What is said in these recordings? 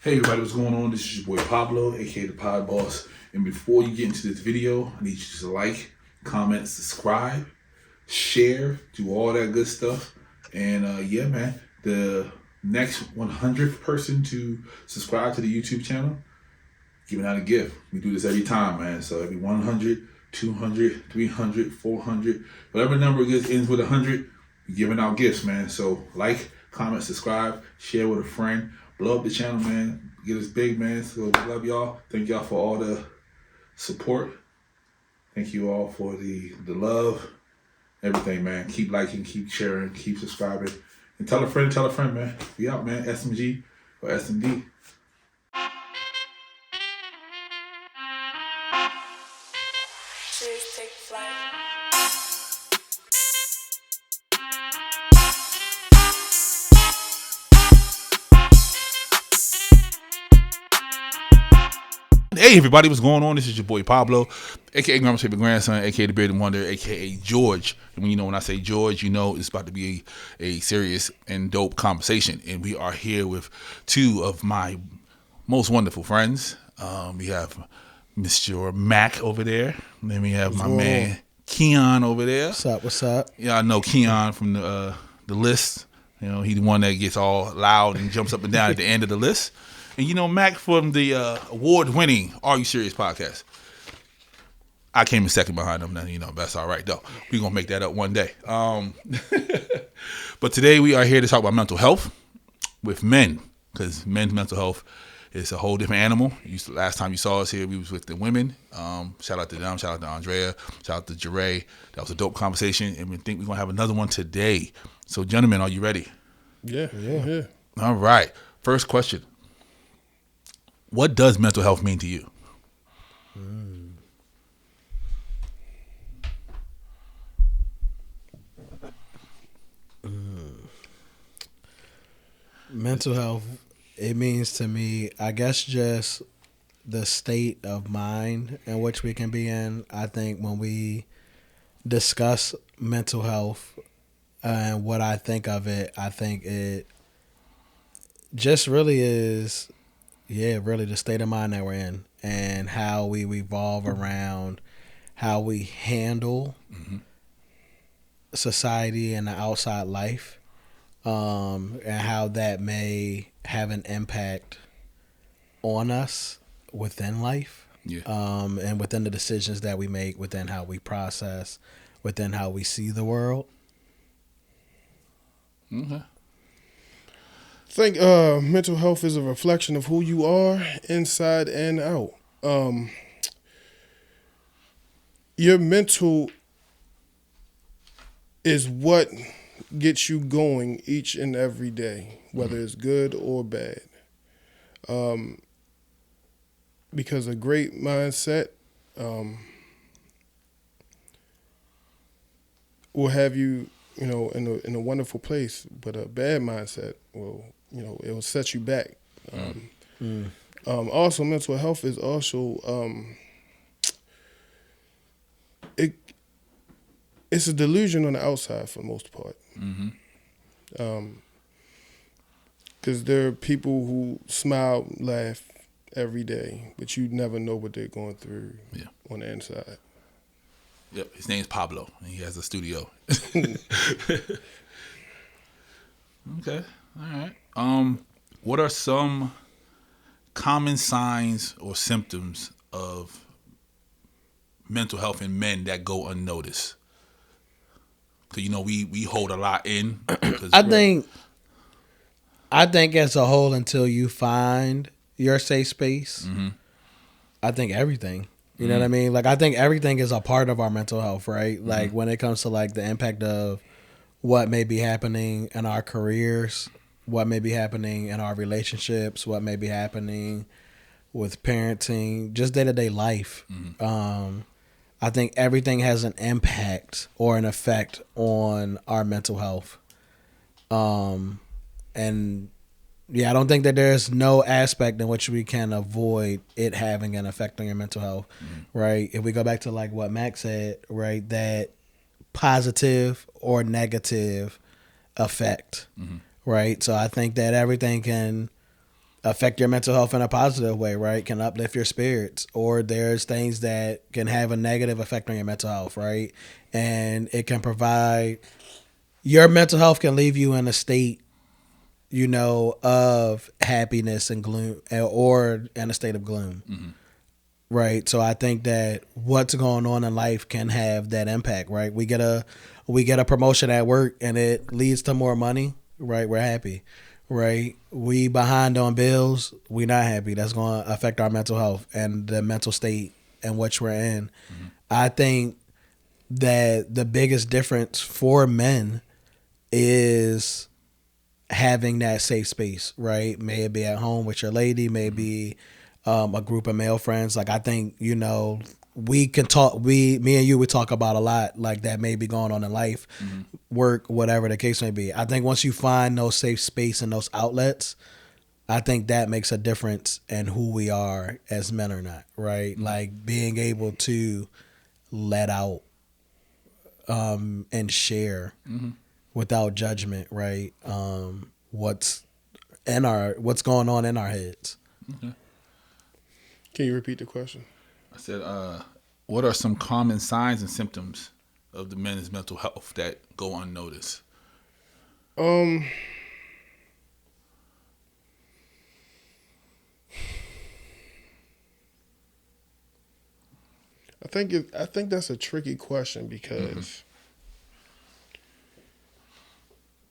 Hey everybody, what's going on? This is your boy Pablo, aka the Pod Boss. And before you get into this video, I need you to like, comment, subscribe, share, do all that good stuff. And yeah, man, the next 100th person to subscribe to the YouTube channel, giving out a gift. We do this every time, man. So every 100, 200, 300, 400, whatever number ends with 100, we're giving out gifts, man. So like, comment, subscribe, share with a friend. Blow up the channel, man. Get us big, man. So love y'all. Thank y'all for all the support. Thank you all for the love, everything, man. Keep liking, keep sharing, keep subscribing. And tell a friend, man. We out, man. SMG or SMD. Take flight. Hey everybody, what's going on? This is your boy Pablo, aka Grandma's favorite grandson, aka the Bearded Wonder, aka George. And when I say George, you know it's about to be a serious and dope conversation. And we are here with two of my most wonderful friends. We have Mr. Mac over there, and then we have my man Keon over there. What's up? Yeah, I know Keon from the list. You know, he's the one that gets all loud and jumps up and down at the end of the list. And you know, Mac from the award-winning Are You Serious podcast. I came in second behind him. You know, that's all right, though. We're going to make that up one day. But today we are here to talk about mental health with men, because men's mental health is a whole different animal. Last time you saw us here, we was with the women. Shout out to them. Shout out to Andrea. Shout out to Jeray. That was a dope conversation, and we think we're going to have another one today. So, gentlemen, are you ready? Yeah. All right. First question. What does mental health mean to you? Mental health, it means to me, I guess, just the state of mind in which we can be in. I think when we discuss mental health and what I think of it, I think it just really is, really the state of mind that we're in and how we revolve around how we handle society and the outside life. And how that may have an impact on us within life, and within the decisions that we make, within how we process, within how we see the world. Okay. I think mental health is a reflection of who you are inside and out. Your mental is what gets you going each and every day, whether it's good or bad. Because a great mindset will have you, in a wonderful place, but a bad mindset will, it will set you back. Also, mental health is also it's a delusion on the outside for the most part. Because there are people who smile, laugh every day, but you never know what they're going through on the inside. Yep, his name's Pablo, and he has a studio. Okay, all right. What are some common signs or symptoms of mental health in men that go unnoticed? Because, we hold a lot in. I think as a whole, until you find your safe space, I think everything. You know what I mean? Like, I think everything is a part of our mental health, right? Like, when it comes to, like, the impact of what may be happening in our careers, what may be happening in our relationships, what may be happening with parenting, just day-to-day life. I think everything has an impact or an effect on our mental health. And yeah, I don't think that there's no aspect in which we can avoid it having an effect on your mental health, right? If we go back to like what Max said, right, that positive or negative effect, right? So I think that everything can affect your mental health in a positive way, right? Can uplift your spirits. Or there's things that can have a negative effect on your mental health, right? And it can provide, your mental health can leave you in a state, you know, of happiness and gloom, or in a state of gloom. Mm-hmm. Right. So I think that what's going on in life can have that impact, right? We get a promotion at work and it leads to more money, right? We're happy, right? We behind on bills, we're not happy. That's going to affect our mental health and the mental state in which we're in. Mm-hmm. I think that the biggest difference for men is having that safe space, right? May it be at home with your lady, maybe a group of male friends. Like, I think, you know, we can talk, me and you would talk about a lot like that may be going on in life, work, whatever the case may be. I think once you find those safe space and those outlets, I think that makes a difference in who we are as men or not, right? Like being able to let out and share without judgment, right? What's going on in our heads. Okay. Can you repeat the question? I said, what are some common signs and symptoms of the men's mental health that go unnoticed? I think that's a tricky question because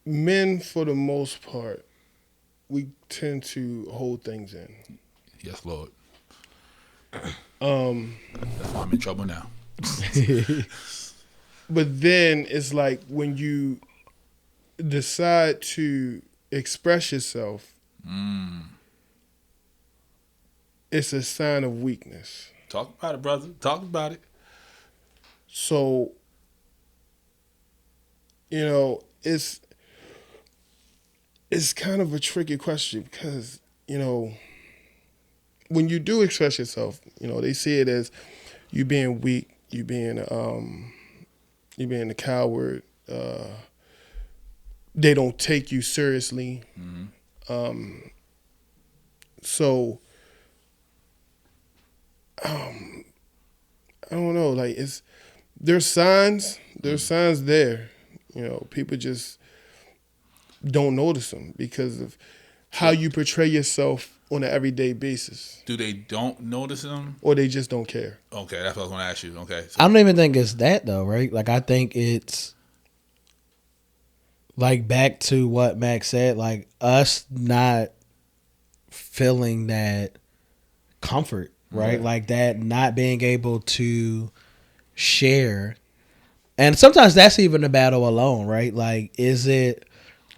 men, for the most part, we tend to hold things in. Yes, Lord. That's why I'm in trouble now. But then it's like when you decide to express yourself, it's a sign of weakness. Talk about it, brother. Talk about it. So, you know, it's kind of a tricky question because, you know, when you do express yourself, you know, they see it as you being weak, you being a coward. They don't take you seriously. So, I don't know. Like there's signs there. You know, people just don't notice them because of how you portray yourself on an everyday basis. Do they don't notice them? Or they just don't care? Okay, that's what I was going to ask you. Okay. So. I don't even think it's that though, right? Like I think it's like back to what Max said, like us not feeling that comfort, right? Yeah. Like that not being able to share. And sometimes that's even a battle alone, right? Like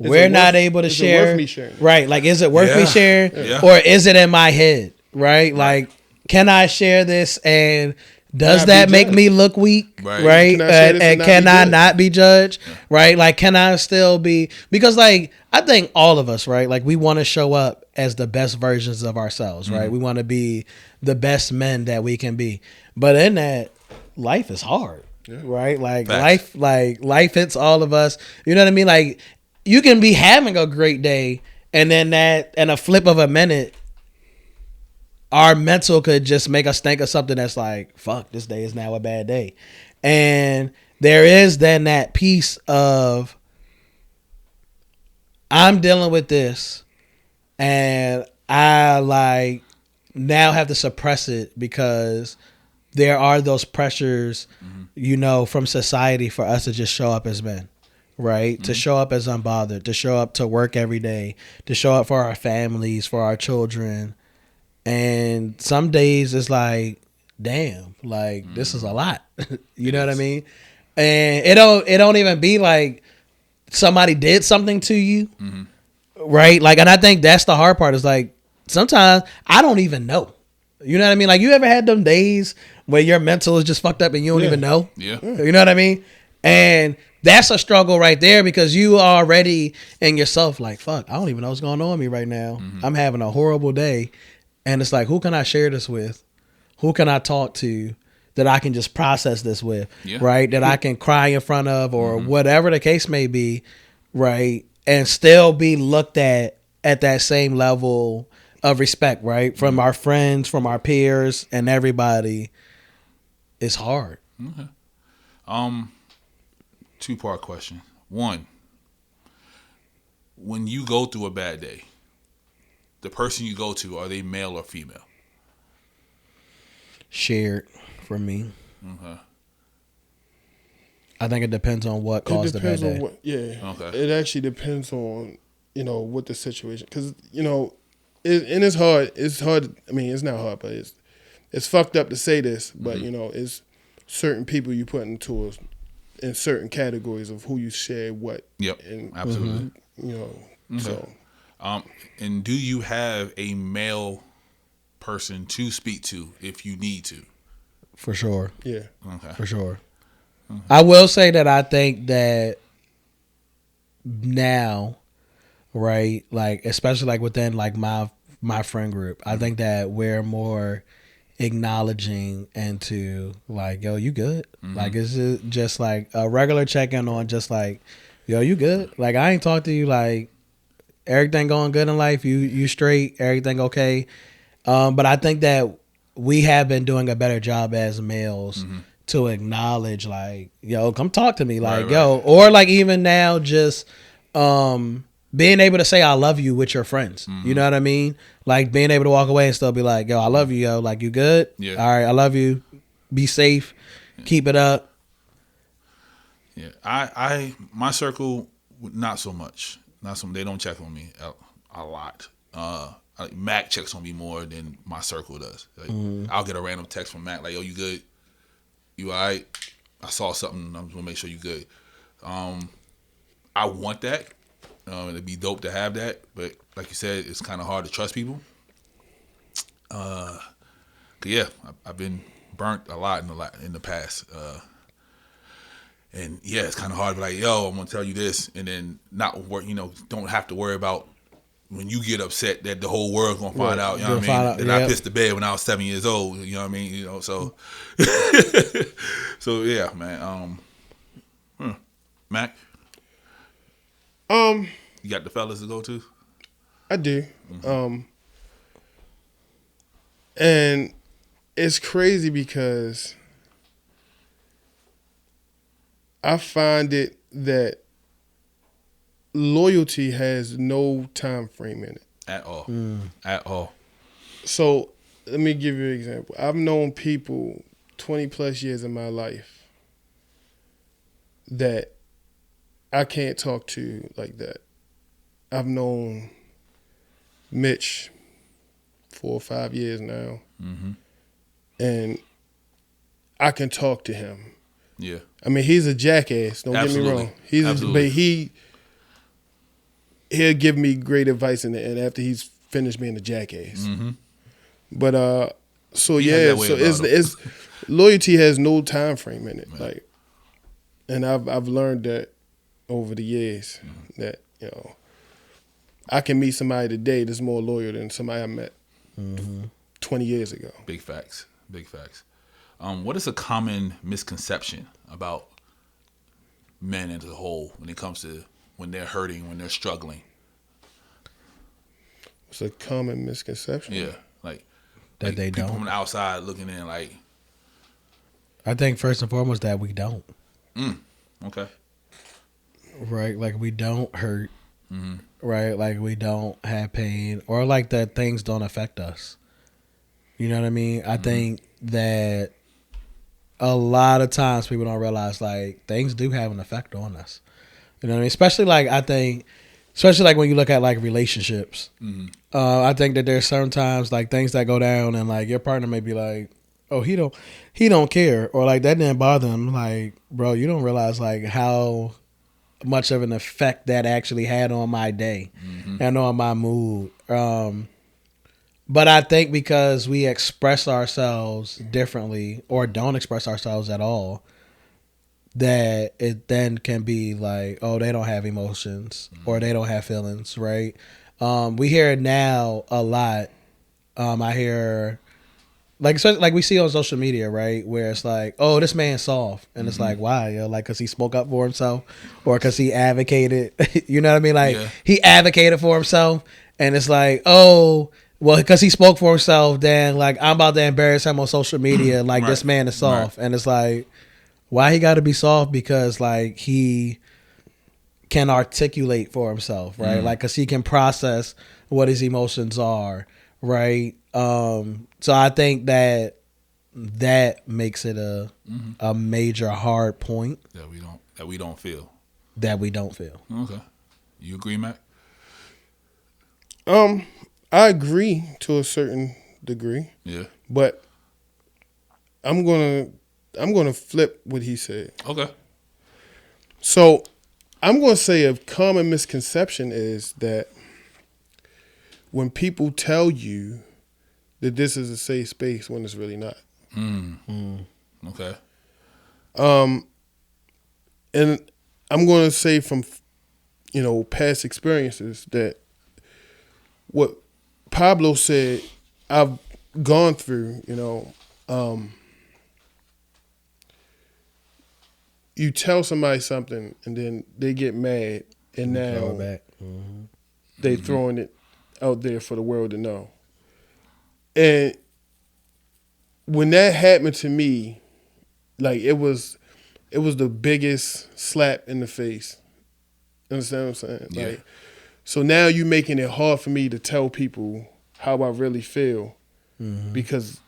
we're not able to share. Is it worth me sharing? Right. Like, is it worth me sharing? Yeah. Or is it in my head? Right? Like, can I share this and does that make me look weak? Right. And can I not be judged? Yeah. Right. Like, can I still be, because like, I think all of us, right? Like we want to show up as the best versions of ourselves, right? We want to be the best men that we can be. But in that, life is hard. Yeah. Right? Like life hits all of us. You know what I mean? Like, you can be having a great day, and then that, in a flip of a minute, our mental could just make us think of something that's like, fuck, this day is now a bad day. And there is then that piece of, I'm dealing with this, and I like now have to suppress it because there are those pressures, you know, from society for us to just show up as men. Right? To show up as unbothered, to show up to work every day, to show up for our families, for our children. And some days it's like, damn, like this is a lot. You know what I mean? And it don't even be like somebody did something to you. Right? Like, and I think that's the hard part is like, sometimes I don't even know. You know what I mean? Like, you ever had them days where your mental is just fucked up and you don't even know? Yeah. You know what I mean? And that's a struggle right there because you already in yourself like, fuck, I don't even know what's going on with me right now. I'm having a horrible day. And it's like, who can I share this with? Who can I talk to that I can just process this with? Yeah. Right? That I can cry in front of or whatever the case may be, right? And still be looked at that same level of respect, right? From our friends, from our peers, and everybody. It's hard. Okay. 2-part question. One, when you go through a bad day, the person you go to, are they male or female? Shared for me. Okay. I think it depends on what caused the bad day. Okay. It actually depends on, what the situation. Because, it's hard. It's hard. I mean, it's not hard, but it's fucked up to say this. But, it's certain people you put in certain categories of who you share what. Yep, and, absolutely. So. And do you have a male person to speak to if you need to? For sure. Yeah. Okay. For sure. I will say that I think that now, right, like especially like within like my friend group, I think that we're more acknowledging into like, yo, you good? Like it's just like a regular check-in on just like, yo, you good? Like I ain't talked to you, like everything going good in life, you straight, everything okay. But I think that we have been doing a better job as males to acknowledge like, yo, come talk to me, like, yo, or like even now just being able to say I love you with your friends. You know what I mean? Like being able to walk away and still be like, yo, I love you, yo, like you good? Yeah. All right, I love you. Be safe. Keep it up. Yeah. I my circle, not so much. They don't check on me a lot. Mac checks on me more than my circle does. Like, I'll get a random text from Mac like, yo, you good? You all right? I saw something. I'm just gonna make sure you good. I want that. It'd be dope to have that, but like you said, it's kind of hard to trust people. Yeah, I've been burnt a lot in the past. And yeah, it's kind of hard to be like, yo, I'm gonna tell you this, and then not work. Don't have to worry about when you get upset that the whole world's gonna find out. You know what I mean? That I pissed the bed when I was 7 years old. You know what I mean? So, so yeah, man. Mac, you got the fellas to go to? I do. And it's crazy because I find it that loyalty has no time frame in it. At all. At all. So let me give you an example. I've known people 20 plus years in my life that I can't talk to like that. I've known Mitch 4 or 5 years now. And I can talk to him. Yeah. I mean, he's a jackass. Don't get me wrong. But he'll give me great advice, and after he's finished being a jackass. But so it's loyalty has no time frame in it. Right. Like, and I've learned that over the years that I can meet somebody today that's more loyal than somebody I met 20 years ago. Big facts. Big facts. What is a common misconception about men as a whole when it comes to when they're hurting, when they're struggling? It's a common misconception. Yeah, like they people don't. from the outside looking in, like. I think first and foremost that we don't. Okay. Right, like we don't hurt. Right, like we don't have pain, or like that things don't affect us. You know what I mean? I think that a lot of times people don't realize like things do have an effect on us. You know what I mean? Especially like when you look at like relationships. I think that there's sometimes like things that go down and like your partner may be like, oh, he don't care, or like that didn't bother him. Like, bro, you don't realize like how much of an effect that actually had on my day and on my mood. But I think because we express ourselves differently or don't express ourselves at all, that it then can be like, oh, they don't have emotions or they don't have feelings, right? We hear it now a lot. I hear, like we see on social media, right, where it's like, oh, this man's soft, and it's like, why? Yo, like, cause he spoke up for himself, or cause he advocated. You know what I mean? Like he advocated for himself, and it's like, oh, well, because he spoke for himself, then like I'm about to embarrass him on social media. Like Right. this man is soft, and it's like, why he got to be soft? Because like he can articulate for himself, right? Like because he can process what his emotions are, right? So I think that makes it a major hard point that we don't feel. that we don't feel. Okay, you agree, Mac? I agree to a certain degree, Yeah. but I'm gonna flip what he said. Okay. So I'm gonna say a common misconception is that when people tell you that this is a safe space when it's really not. Okay. And I'm going to say from, past experiences that what Pablo said, I've gone through, you tell somebody something and then they get mad and now they throwing it out there for the world to know. And when that happened to me, like it was the biggest slap in the face. Understand what I'm saying? Yeah. Like, so now you making it hard for me to tell people how I really feel because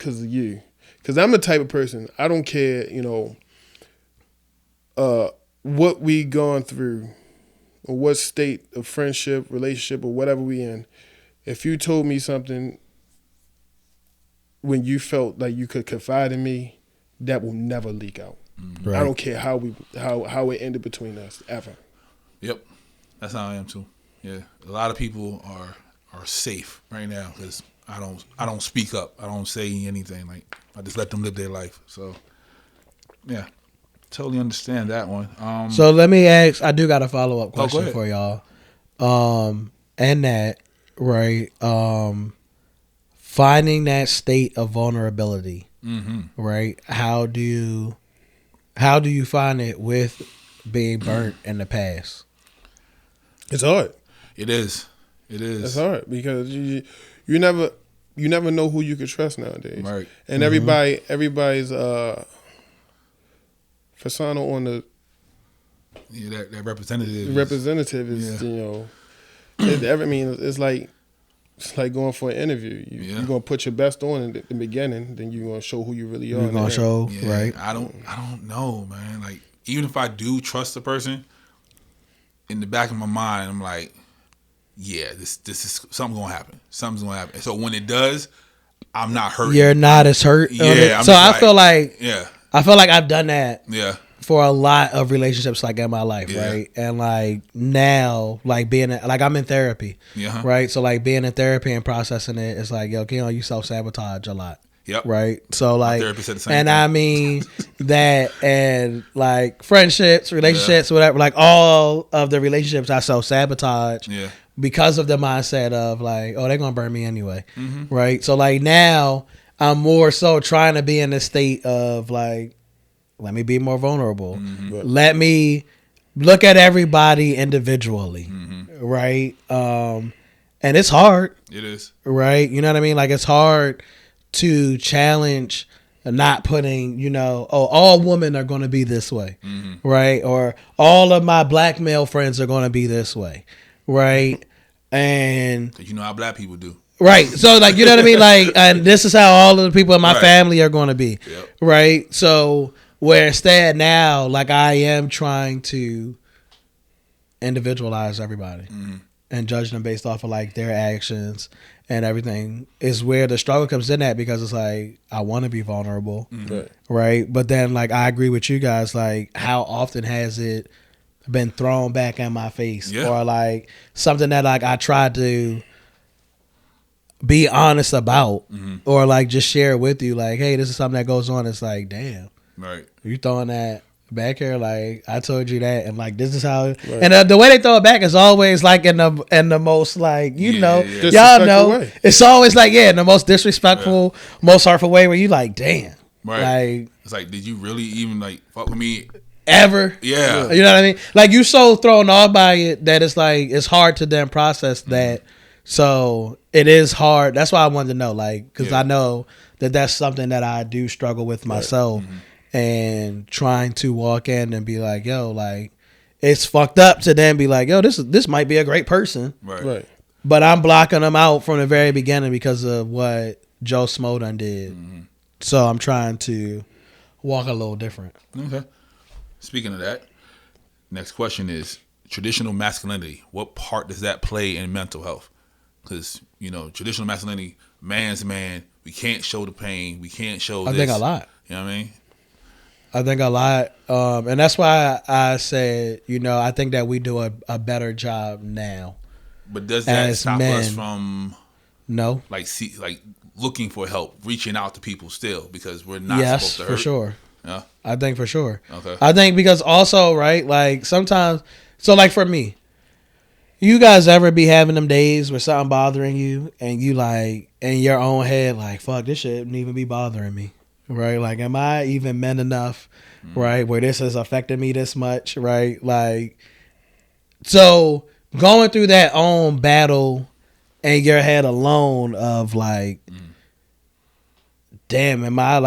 of you. Because I'm the type of person, I don't care, what we gone through or what state of friendship, relationship, or whatever we in. If you told me something when you felt like you could confide in me, that will never leak out. Right. I don't care how it ended between us ever. Yep. That's how I am too. Yeah. A lot of people are safe right now because I don't speak up. I don't say anything. Like I just let them live their life. So yeah, totally understand that one. So let me ask. I do got a follow up go question ahead. for y'all. And that right. Finding that state of vulnerability. Right. How do you find it with being burnt in the past? It's hard. It is. It's hard because you never know who you can trust nowadays. Right. And everybody's persona on the that representative. representative is it's like going for an interview. You're gonna put your best on in the beginning, then you're gonna show who you really are. You're gonna show right. I don't know, man. Like even if I do trust the person, in the back of my mind, I'm like, yeah, this is something's gonna happen. Something's gonna happen. So when it does, I'm not hurt. You're not as hurt. Yeah. So I feel like yeah. I feel like I've done that. Yeah. For a lot of relationships like in my life, Yeah. right? And like now, like I'm in therapy, right? So like being in therapy and processing it, it's like, yo, Keon, you self-sabotage a lot. Yep. Right. So like, my therapist said the same and thing. I mean that, and like friendships, relationships, whatever, like all of the relationships I self-sabotage because of the mindset of like, oh, they're going to burn me anyway. Right. So like now I'm more so trying to be in a state of like, let me be more vulnerable. Let me look at everybody individually. Right. And it's hard. It is. Right. You know what I mean? Like it's hard to challenge not putting, all women are going to be this way. Right. Or all of my black male friends are going to be this way. Right. And you know how black people do. Right. So like, you know what I mean? Like, and this is how all of the people in my family are going to be. Yep. Right. So where instead now, like I am trying to individualize everybody and judge them based off of like their actions and everything is where the struggle comes in at, because it's like, I want to be vulnerable. Right. But then like, I agree with you guys. Like how often has it been thrown back in my face or like something that like I tried to be honest about or like just share it with you. Like, hey, this is something that goes on. It's like, damn. Right. You throwing that back here? Like I told you that, and like this is how. And the way they throw it back is always like in the most like y'all know way. It's always like in the most disrespectful, most hurtful way where you like, damn, right? Like it's like, did you really even like fuck with me ever? Yeah, you know what I mean. Like you so thrown off by it that it's like it's hard to then process that So it is hard. That's why I wanted to know, like, because Yeah. I know that that's something that I do struggle with myself, and trying to walk in and be like, yo, like, it's fucked up to then be like, yo, this might be a great person, Right. but I'm blocking them out from the very beginning because of what Joe Smo done did. So I'm trying to walk a little different. Okay. Speaking of that, next question is traditional masculinity. What part does that play in mental health? Because, you know, traditional masculinity, man's man, we can't show the pain. We can't show I this. think a lot. You know what I mean? I think a lot. And that's why I said, you know, I think that we do a better job now. But does that As stop men. us from No? like looking for help, reaching out to people still, because we're not Yes, supposed to for hurt? sure. Yeah. I think for sure. Okay. I think because also, right, like sometimes, so like for me, you guys ever be having them days where something bothering you and you like in your own head, like, fuck, this shouldn't even be bothering me, right? Like, am I even men enough, right, where this has affected me this much, right? Like, so going through that own battle in your head alone of like, damn, am I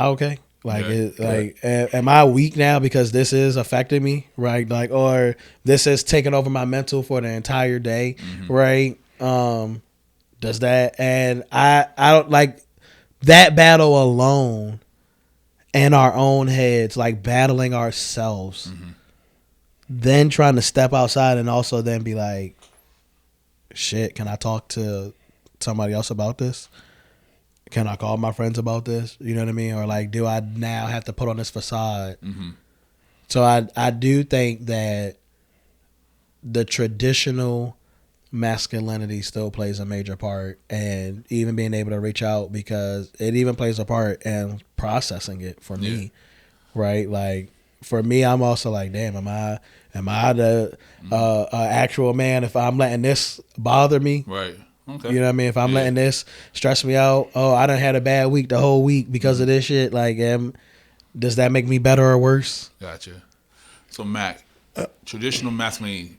okay? Like, am I weak now because this is affecting me, right? Like, or this is taking over my mental for the entire day, right? Does that, and I don't like that battle alone in our own heads, like battling ourselves, then trying to step outside and also then be like, shit, can I talk to somebody else about this? Can I call my friends about this? You know what I mean? Or like, do I now have to put on this facade? So I do think that the traditional masculinity still plays a major part, and even being able to reach out, because it even plays a part in processing it for me, right? Like for me, I'm also like, damn, am I the actual man if I'm letting this bother me? Right. Okay. You know what I mean? If I'm letting this stress me out, oh, I done had a bad week the whole week because of this shit. Like, does that make me better or worse? Gotcha. So, Mac, traditional masculinity,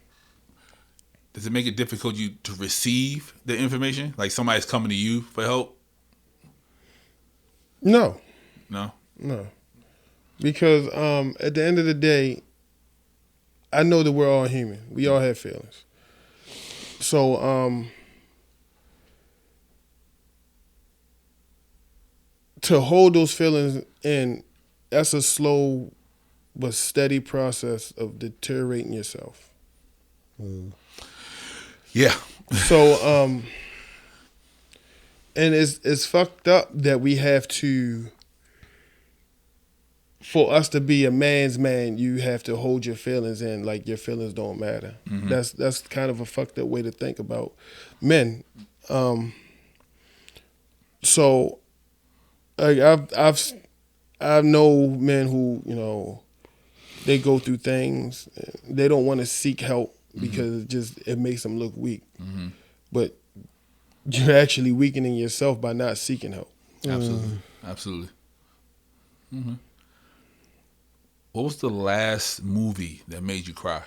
does it make it difficult you to receive the information? Like somebody's coming to you for help? No. No? No. Because at the end of the day, I know that we're all human. We all have feelings. So to hold those feelings in, that's a slow but steady process of deteriorating yourself. Yeah. So and it's fucked up that we have to, for us to be a man's man, you have to hold your feelings in, like your feelings don't matter. That's kind of a fucked up way to think about men. So like I know men who, you know, they go through things, they don't want to seek help because it makes them look weak. But you're actually weakening yourself by not seeking help. Absolutely. Absolutely. What was the last movie that made you cry?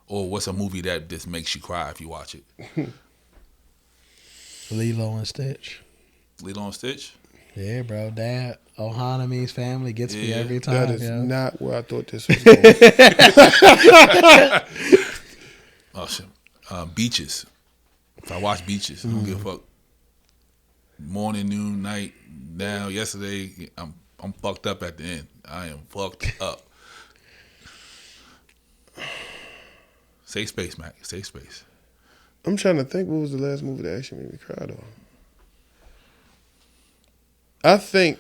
Or what's a movie that just makes you cry if you watch it? Lilo and Stitch. Lilo and Stitch? Yeah, bro. That Ohaname's family gets me every time. That is yo. not where I thought this was going. Oh, shit. Beaches. If I watch Beaches, I don't give a fuck. Morning, noon, night. Now, yesterday, I'm fucked up at the end. I am fucked up. Safe space, Mac. Safe space. I'm trying to think what was the last movie that actually made me cry though. I think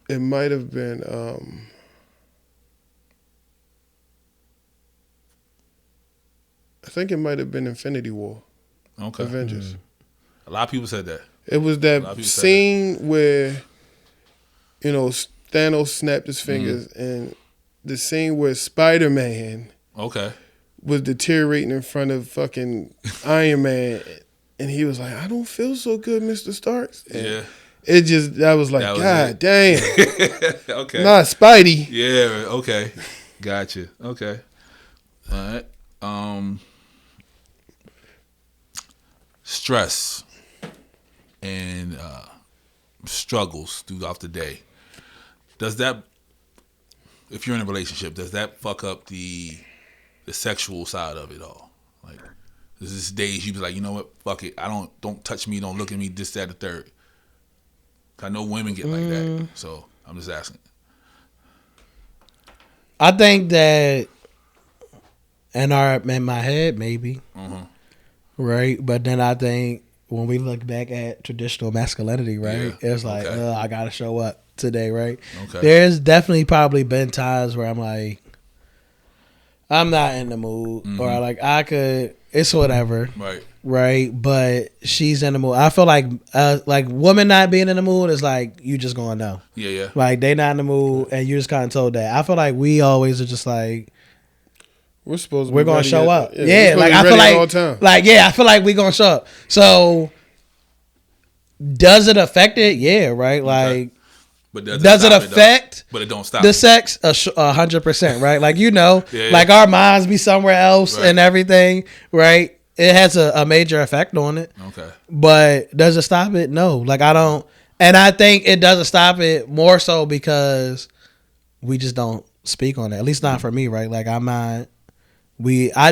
it might have been Infinity War. Okay. Avengers. A lot of people said that. It was that scene where, you know, Thanos snapped his fingers, and the scene where Spider-Man was deteriorating in front of fucking Iron Man, and he was like, "I don't feel so good, Mr. Starks." And I was like, God damn. Okay. Not Spidey. Yeah, okay. Gotcha. Okay. All right. Stress and struggles throughout the day. Does that, if you're in a relationship, does that fuck up the sexual side of it all? Like, there's this days you be like, you know what, fuck it, don't touch me, don't look at me, this, that, the third. I know women get like that, so I'm just asking. I think that in my head, maybe. Right? But then I think when we look back at traditional masculinity, right? Yeah. It's like, Okay. I got to show up today, right? Okay. There's definitely probably been times where I'm like, I'm not in the mood. Or like, it's whatever. Right. Right? But she's in the mood. I feel like women not being in the mood is like, you just going to know. Yeah. Like, they not in the mood and you just kind of told that. I feel like we always are just like, We're supposed to. we're gonna show up. Yeah, like I feel all the time. I feel like we're gonna show up. So does it affect it? Yeah, right. Like, but does it affect? But it don't stop the sex 100%, right? Like, Yeah. like our minds be somewhere else Right. and everything, right? It has a major effect on it. Okay. But does it stop it? No. Like, I don't, and I think it doesn't stop it more so because we just don't speak on it. At least not for me, right? Like, I'm not. I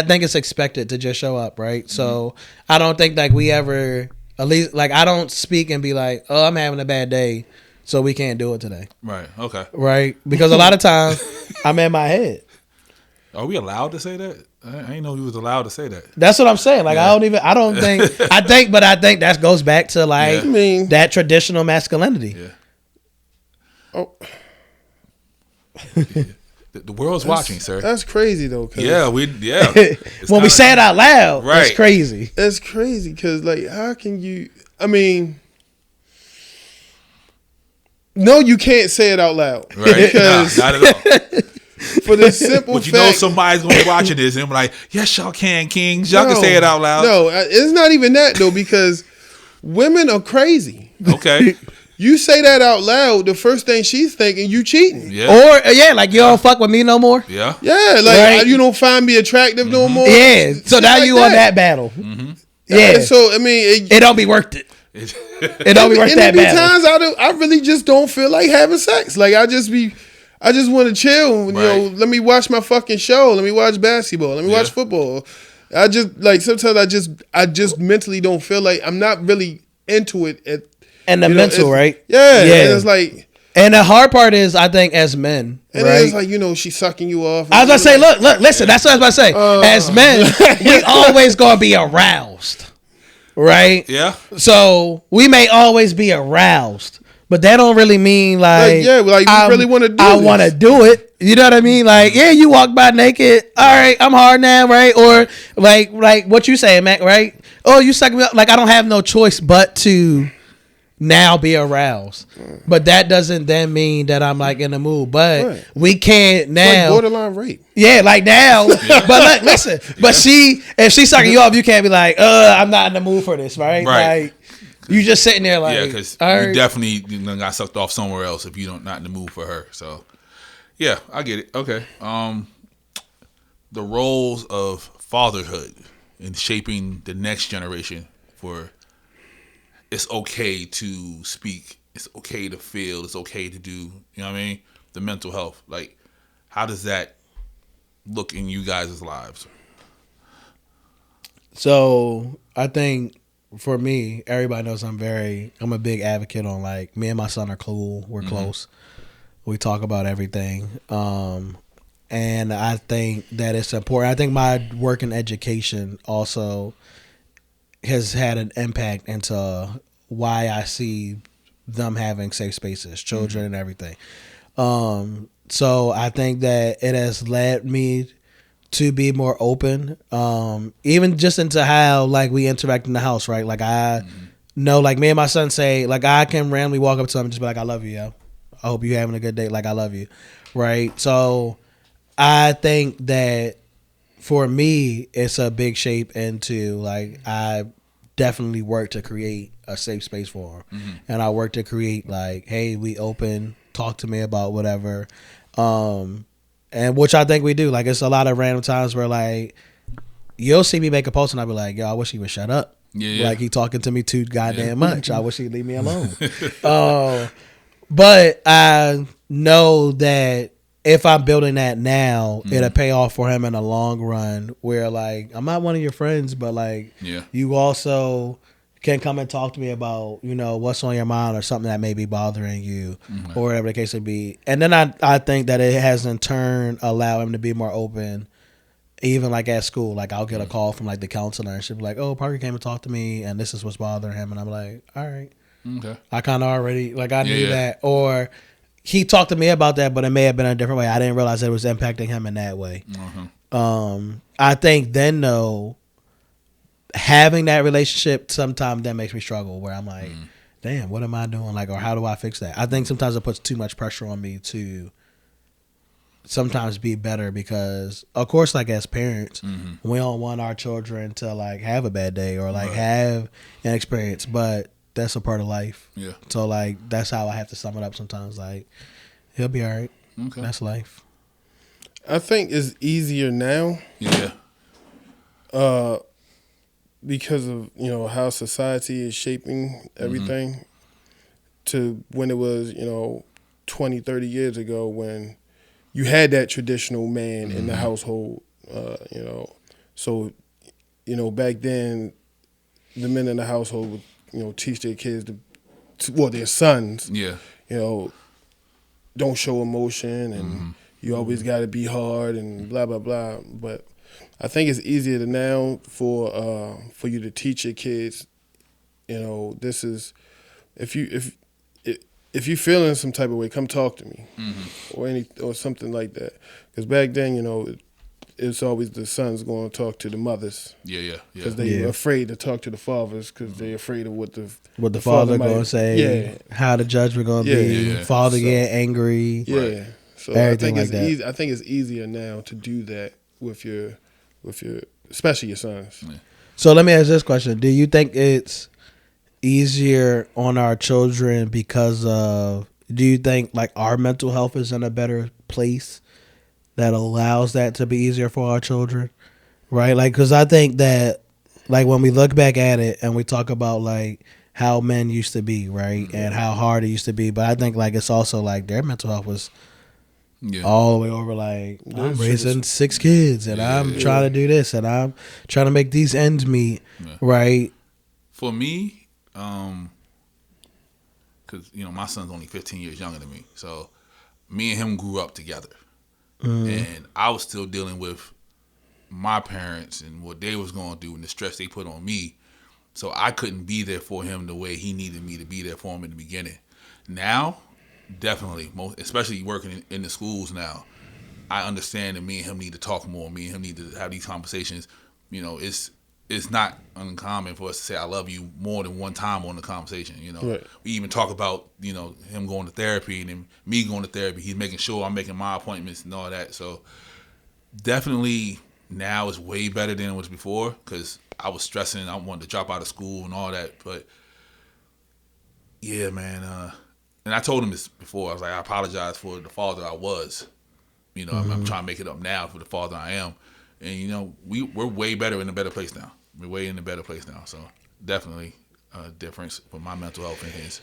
think it's expected to just show up, right? So I don't think like we ever, at least like I don't speak and be like, oh, I'm having a bad day, so we can't do it today. Right. Okay. Right? Because a lot of times I'm in my head. Are we allowed to say that? I didn't know we was allowed to say that. That's what I'm saying. Like, I don't think, I think that goes back to like Yeah. I mean, that traditional masculinity. Yeah. oh, The world's watching, sir. that's crazy though. 'Cause Yeah. When we say it out loud, Right. it's crazy. it's crazy because like, how can you? I mean, no, you can't say it out loud, Right. Because Nah, not at all. for the simple But you fact, know somebody's gonna be watching this and be like, yes, y'all can, kings. Y'all can say it out loud. No, it's not even that though, because women are crazy. Okay. You say that out loud, the first thing she's thinking, you cheating. Yeah. Or like, you don't fuck with me no more. Yeah. Yeah, like Right. you don't find me attractive no more. Yeah. So Shit now like you on that battle. Yeah. And so I mean, It don't be worth it. It don't be worth and that there be battle. times I really just don't feel like having sex. Like I just want to chill. You know, Right. let me watch my fucking show. Let me watch basketball. Let me watch football. I just like sometimes I just mentally don't feel like I'm not really into it. And the mental, right? Yeah, Yeah. And it's like, And the hard part is, I think, as men, and right? it's like she's sucking you off. I was about to say, look, listen. That's what I was about to say. As men, we always gonna be aroused, right? Yeah. So We may always be aroused, but that don't really mean like you really want to do. I want to do it. You know what I mean? Like, yeah, you walk by naked. All right, I'm hard now, right? Or like what you saying, Mac? Right? Oh, you suck me up. Like, I don't have no choice but to now be aroused. But that doesn't then mean that I'm like in the mood. But Right. we can't now. Like borderline rape. Yeah, like now. But like, listen. But if she's sucking you off, you can't be like, I'm not in the mood for this, right? Right. Like, you just sitting there like, Yeah, because all you right. definitely got sucked off somewhere else if you don't not in the mood for her. So, yeah, I get it. Okay. The roles of fatherhood in shaping the next generation for it's okay to speak, it's okay to feel, it's okay to do, you know what I mean? The mental health. Like, how does that look in you guys' lives? So I think for me, everybody knows I'm a big advocate on like, me and my son are cool. We're close. We talk about everything. And I think that it's important. I think my work in education also has had an impact into why I see them having safe spaces, children and everything. So I think that it has led me to be more open, even just into how like we interact in the house, right? Like I know, like me and my son say, like I can randomly walk up to him and just be like, I love you, yo. I hope you're having a good day. Like, I love you, right? So I think that for me, it's a big shape into like, I definitely work to create a safe space for him. And I work to create like, hey, we open, talk to me about whatever. And which I think we do. Like, it's a lot of random times where, like, you'll see me make a post and I'll be like, yo, I wish he would shut up. Yeah. Like, he talking to me too goddamn much. I wish he'd leave me alone. But I know that if I'm building that now, it'll pay off for him in the long run. Where, like, I'm not one of your friends, but, like, you also can come and talk to me about, you know, what's on your mind or something that may be bothering you or whatever the case may be. And then I think that it has in turn allowed him to be more open, even like at school. Like, I'll get a call from like the counselor and she'll be like, oh, Parker came and talked to me and this is what's bothering him. And I'm like, all right. Okay. I kind of already, like, I knew that. Or he talked to me about that, but it may have been a different way. I didn't realize that it was impacting him in that way. I think then, though, having that relationship sometimes that makes me struggle, where I'm like, damn, what am I doing? Like, or how do I fix that? I think sometimes it puts too much pressure on me to sometimes be better because, of course, like, as parents, we don't want our children to, like, have a bad day or, like, have an experience, but that's a part of life. Yeah. So, like, that's how I have to sum it up sometimes. Like, he'll be all right. Okay. That's life. I think it's easier now. Yeah. Because of, you know, how society is shaping everything to when it was, you know, 20, 30 years ago when you had that traditional man in the household, you know. So, you know, back then, the men in the household would, you know, teach their kids, their sons, you know, don't show emotion and you always got to be hard and blah, blah, blah. But I think it's easier to now for you to teach your kids, you know, this is, if you feeling some type of way, come talk to me, or something like that. Because back then, you know, it's always the sons going to talk to the mothers. Because they're afraid to talk to the fathers because they're afraid of what the father going to say, how the judgment going to be, father get angry. So I think it's easy. I think it's easier now to do that with your especially your sons. So let me ask this question: do you think it's easier on our children because of? Do you think like our mental health is in a better place that allows that to be easier for our children, right? Like, because I think that, like, when we look back at it and we talk about like how men used to be, right, and how hard it used to be, but I think like it's also like their mental health was all the way over. Like, I'm raising 6 kids and I'm trying to do this and I'm trying to make these ends meet, right? For me, because you know my son's only 15 years younger than me, so me and him grew up together. And I was still dealing with my parents and what they was going through and the stress they put on me. So I couldn't be there for him the way he needed me to be there for him in the beginning. Now, definitely, especially working in the schools now, I understand that me and him need to talk more. Me and him need to have these conversations. You know, it's not uncommon for us to say I love you more than one time on the conversation. You know, we even talk about, you know, him going to therapy and then me going to therapy. He's making sure I'm making my appointments and all that. So definitely now it's way better than it was before because I was stressing. I wanted to drop out of school and all that. But yeah, man. And I told him this before. I was like, I apologize for the father I was. You know, I'm trying to make it up now for the father I am. And, you know, we're way better in a better place now. We're way in a better place now. So definitely a difference for my mental health and his.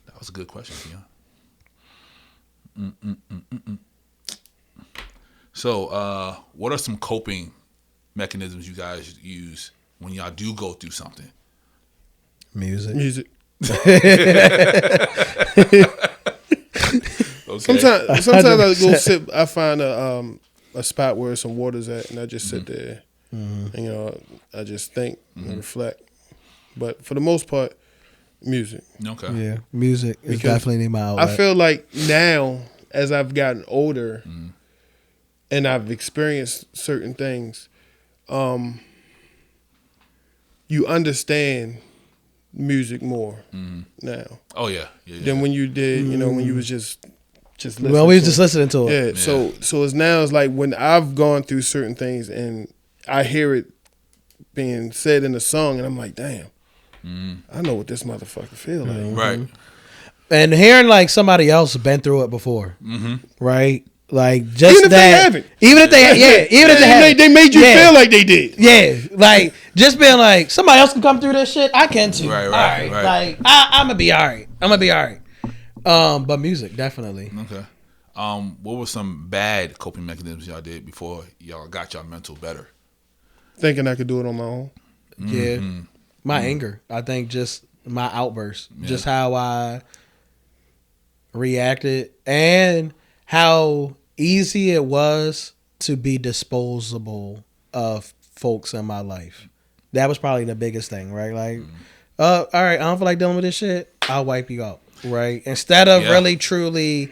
That was a good question, Keon. So what are some coping mechanisms you guys use when y'all do go through something? Music. Okay. Sometimes I go sit. I find a spot where some water's at, and I just sit there, and you know, I just think and reflect. But for the most part, music. Okay. Yeah, music is definitely my outlet. I feel like now, as I've gotten older, and I've experienced certain things, you understand music more now. Oh yeah. Than when you did, you know, when you was just listening. Well, we was just listening to it. Yeah. So it's like when I've gone through certain things and I hear it being said in the song, and I'm like, damn, I know what this motherfucker feel like. Right. And hearing like somebody else been through it before, right? Like just Even if that, they haven't. even if they, even if they haven't, they made you feel like they did. Yeah, like just being like somebody else can come through this shit. I can too. Right. All right. Like I'm gonna be all right. But music definitely. Okay. What were some bad coping mechanisms y'all did before y'all got y'all mental better? Thinking I could do it on my own. Yeah, my anger. I think just my outburst, just how I reacted, and how easy it was to be disposable of folks in my life. That was probably the biggest thing, right? Like, all right, I don't feel like dealing with this shit. I'll wipe you out, right? Instead of really truly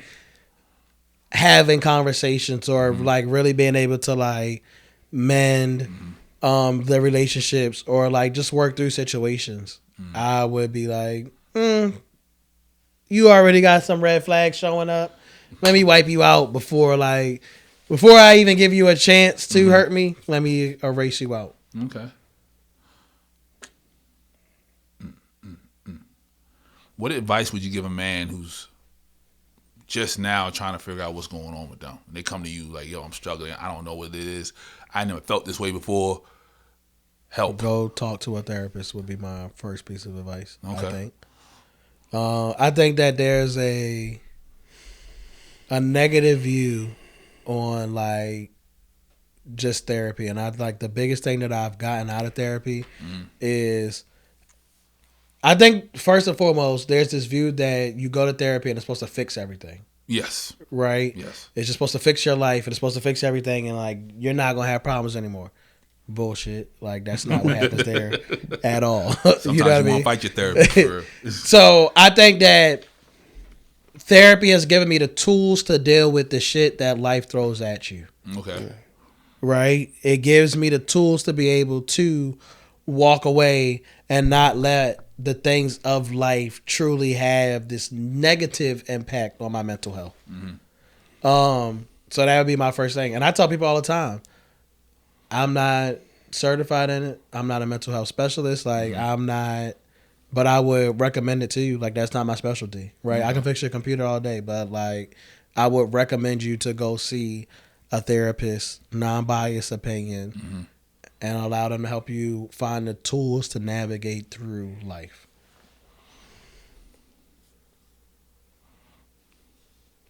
having conversations or like really being able to like mend the relationships or like just work through situations, I would be like, you already got some red flags showing up. Let me wipe you out before I even give you a chance to hurt me. Let me erase you out. Okay. What advice would you give a man who's just now trying to figure out what's going on with them? They come to you like, yo, I'm struggling. I don't know what it is. I never felt this way before. Help. Go talk to a therapist would be my first piece of advice. Okay. I think. I think that there's a negative view on like just therapy, and I like the biggest thing that I've gotten out of therapy is, I think first and foremost, there's this view that you go to therapy and it's supposed to fix everything. Yes. Right? Yes. It's just supposed to fix your life and it's supposed to fix everything, and like you're not gonna have problems anymore. Bullshit. Like that's not what happens there at all. Sometimes you know what I mean? want to fight your therapist. For real. So I think that therapy has given me the tools to deal with the shit that life throws at you. Okay. Right? It gives me the tools to be able to walk away and not let the things of life truly have this negative impact on my mental health. So that would be my first thing. And I tell people all the time, I'm not certified in it. I'm not a mental health specialist. Like I'm not, but I would recommend it to you. Like that's not my specialty, right? I can fix your computer all day, but like I would recommend you to go see a therapist, non-biased opinion, and allow them to help you find the tools to navigate through life.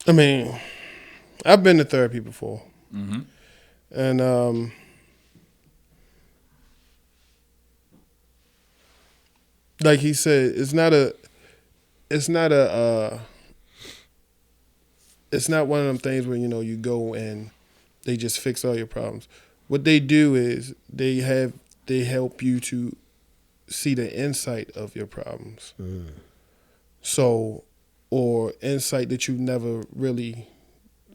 I mean, I've been to therapy before, and like he said, it's not one of them things where you go and they just fix all your problems. What they do is they help you to see the insight of your problems. So, or insight that you've never really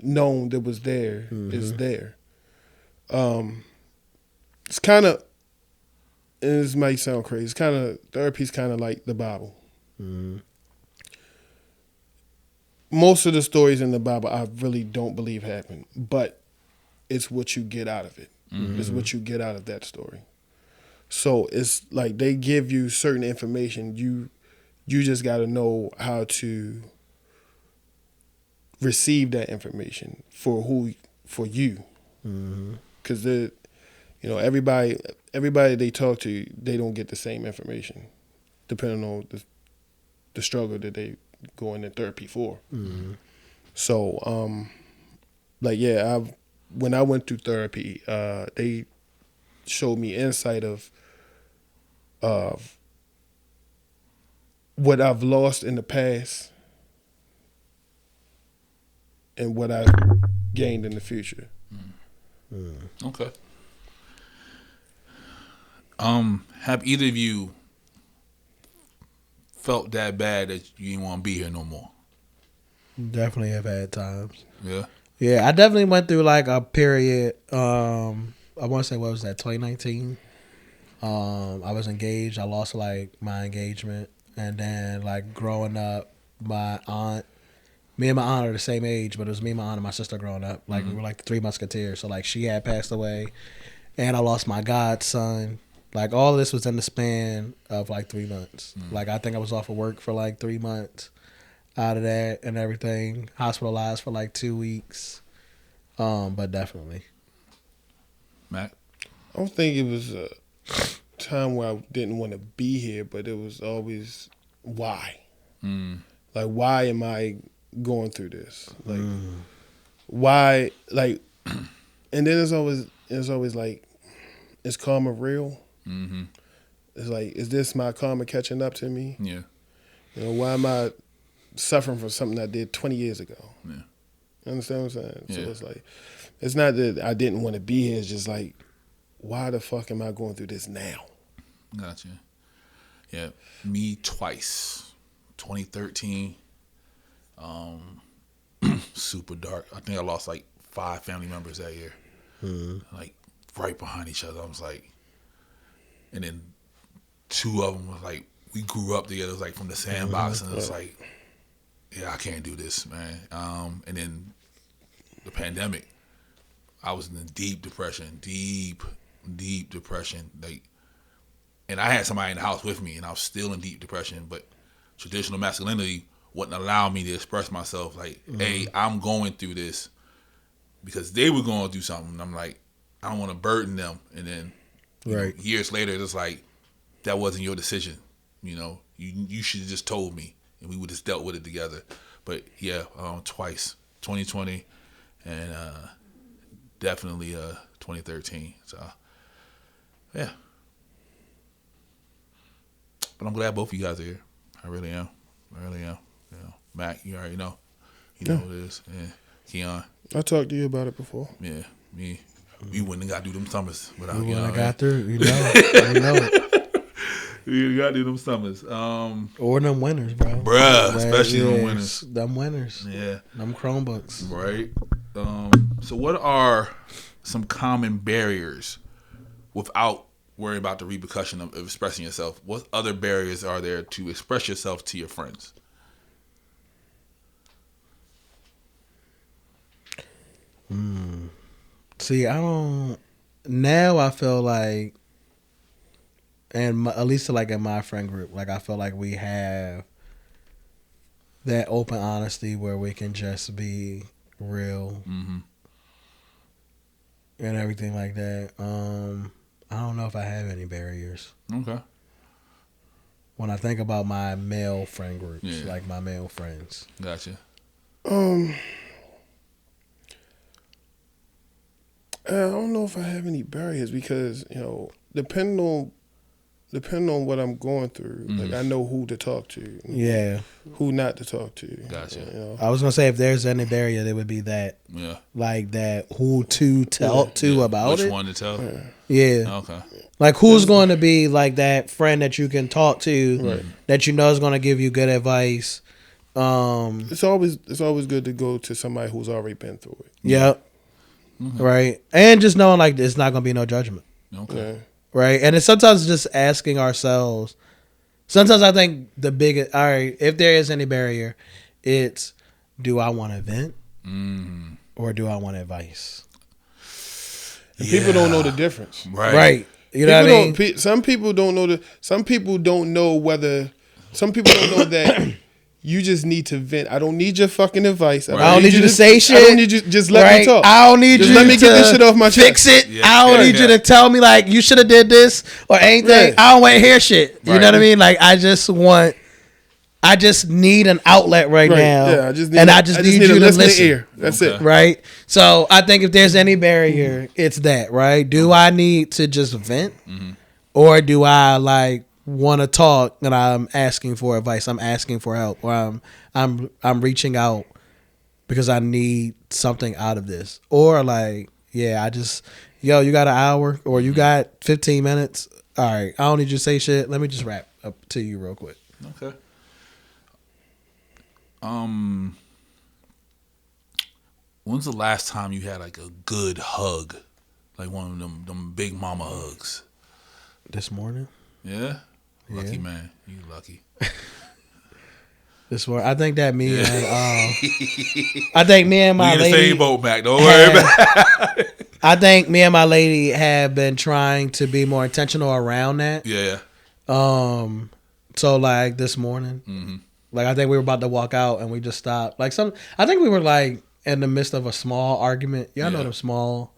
known that was there is there. It's kind of, and this might sound crazy, it's kind of, therapy's kind of like the Bible. Most of the stories in the Bible I really don't believe happened, but it's what you get out of it. It's what you get out of that story. So it's like they give you certain information. You just got to know how to receive that information for you. Because everybody they talk to, they don't get the same information, depending on the struggle that they go into therapy for. So, when I went through therapy, they showed me insight of what I've lost in the past and what I've gained in the future. Okay. Have either of you felt that bad that you didn't want to be here no more? Definitely have had times. Yeah. Yeah, I definitely went through like a period. I want to say, what was that, 2019? I was engaged. I lost like my engagement, and then like growing up, me and my aunt are the same age, but it was me, my aunt, and my sister growing up. Like we were like the Three Musketeers. So like she had passed away, and I lost my godson. Like all of this was in the span of like 3 months. Like I think I was off of work for like 3 months. out of that and everything. Hospitalized for like 2 weeks. But definitely. Mac? I don't think it was a time where I didn't want to be here, but it was always why. Like, why am I going through this? Like, why? Like, and then it's always like, is karma real? Mm-hmm. It's like, is this my karma catching up to me? Yeah. You know, why am I suffering from something I did 20 years ago? Yeah. You understand what I'm saying? Yeah. So it's like, it's not that I didn't want to be here. It's just like, why the fuck am I going through this now? Gotcha. Yeah, me twice. 2013. Super dark. I think I lost like 5 family members that year. Like right behind each other. I was like, and then 2 of them was like, we grew up together. It was like from the sandbox, and it was like, yeah, I can't do this, man. And then the pandemic, I was in a deep depression, deep depression. Like, and I had somebody in the house with me, and I was still in deep depression. But traditional masculinity wouldn't allow me to express myself. Like, hey, I'm going through this because they were going through something. And I'm like, I don't want to burden them. And then you know, years later, it's like, that wasn't your decision. You know, you should have just told me, and we would have just dealt with it together. But yeah, twice, 2020, and definitely 2013. So yeah, but I'm glad both of you guys are here. I really am. You know, Mac, you already know. You know what it is. Yeah, Keon. I talked to you about it before. Yeah, me. We wouldn't have got to do them summers without We you. wouldn't have got through. You know it. You know it. We got to do them summers. Or them winners, bro. Bruh, especially them winners. Them winners. Yeah. Them Chromebooks. Right. So what are some common barriers without worrying about the repercussion of expressing yourself? What other barriers are there to express yourself to your friends? See, now I feel like, and at least like in my friend group, like I feel like we have that open honesty where we can just be real and everything like that. I don't know if I have any barriers. Okay. When I think about my male friend groups, like my male friends. Gotcha. I don't know if I have any barriers because, you know, depending on what I'm going through, like I know who to talk to. Yeah. Who not to talk to. Gotcha. You know? I was gonna say if there's any barrier, it would be that. Yeah. Like that, who to talk to about Which it. one to tell? Yeah. Okay. Like who's going to be like that friend that you can talk to, that you know is going to give you good advice. It's always good to go to somebody who's already been through it. Yep. Right. And just knowing like it's not going to be no judgment. Okay. Yeah. Right. And it's sometimes just asking ourselves. Sometimes I think the biggest, all right, if there is any barrier, it's do I want to vent or do I want advice? And people don't know the difference. Right. You know what I mean? Some people don't know some people don't know that you just need to vent. I don't need your fucking advice. I don't need you to say shit. I don't need you. Just let me talk. I don't need just you let me to get this shit off my fix chest. it. I don't need you to tell me like you should have did this or anything. Right. I don't want to hear shit. You know what I mean? Like I just need an outlet right now. Yeah, I just need you to listen. Ear. That's it. Right. So I think if there's any barrier, it's that. Right. Do I need to just vent, or do I like want to talk and I'm asking for advice? I'm asking for help, or I'm reaching out because I need something out of this, or like you got an hour or you got 15 minutes. All right, I don't need you to say shit. Let me just wrap up to you real quick. Okay. When's the last time you had like a good hug, like one of them big mama hugs? This morning. Yeah. Lucky man, you lucky. This morning, I think that me and I think me and my we in lady the same boat, Mac. Don't worry about it. I think me and my lady have been trying to be more intentional around that. Yeah. So like this morning, Like I think we were about to walk out and we just stopped. Like I think we were like in the midst of a small argument. Y'all know them small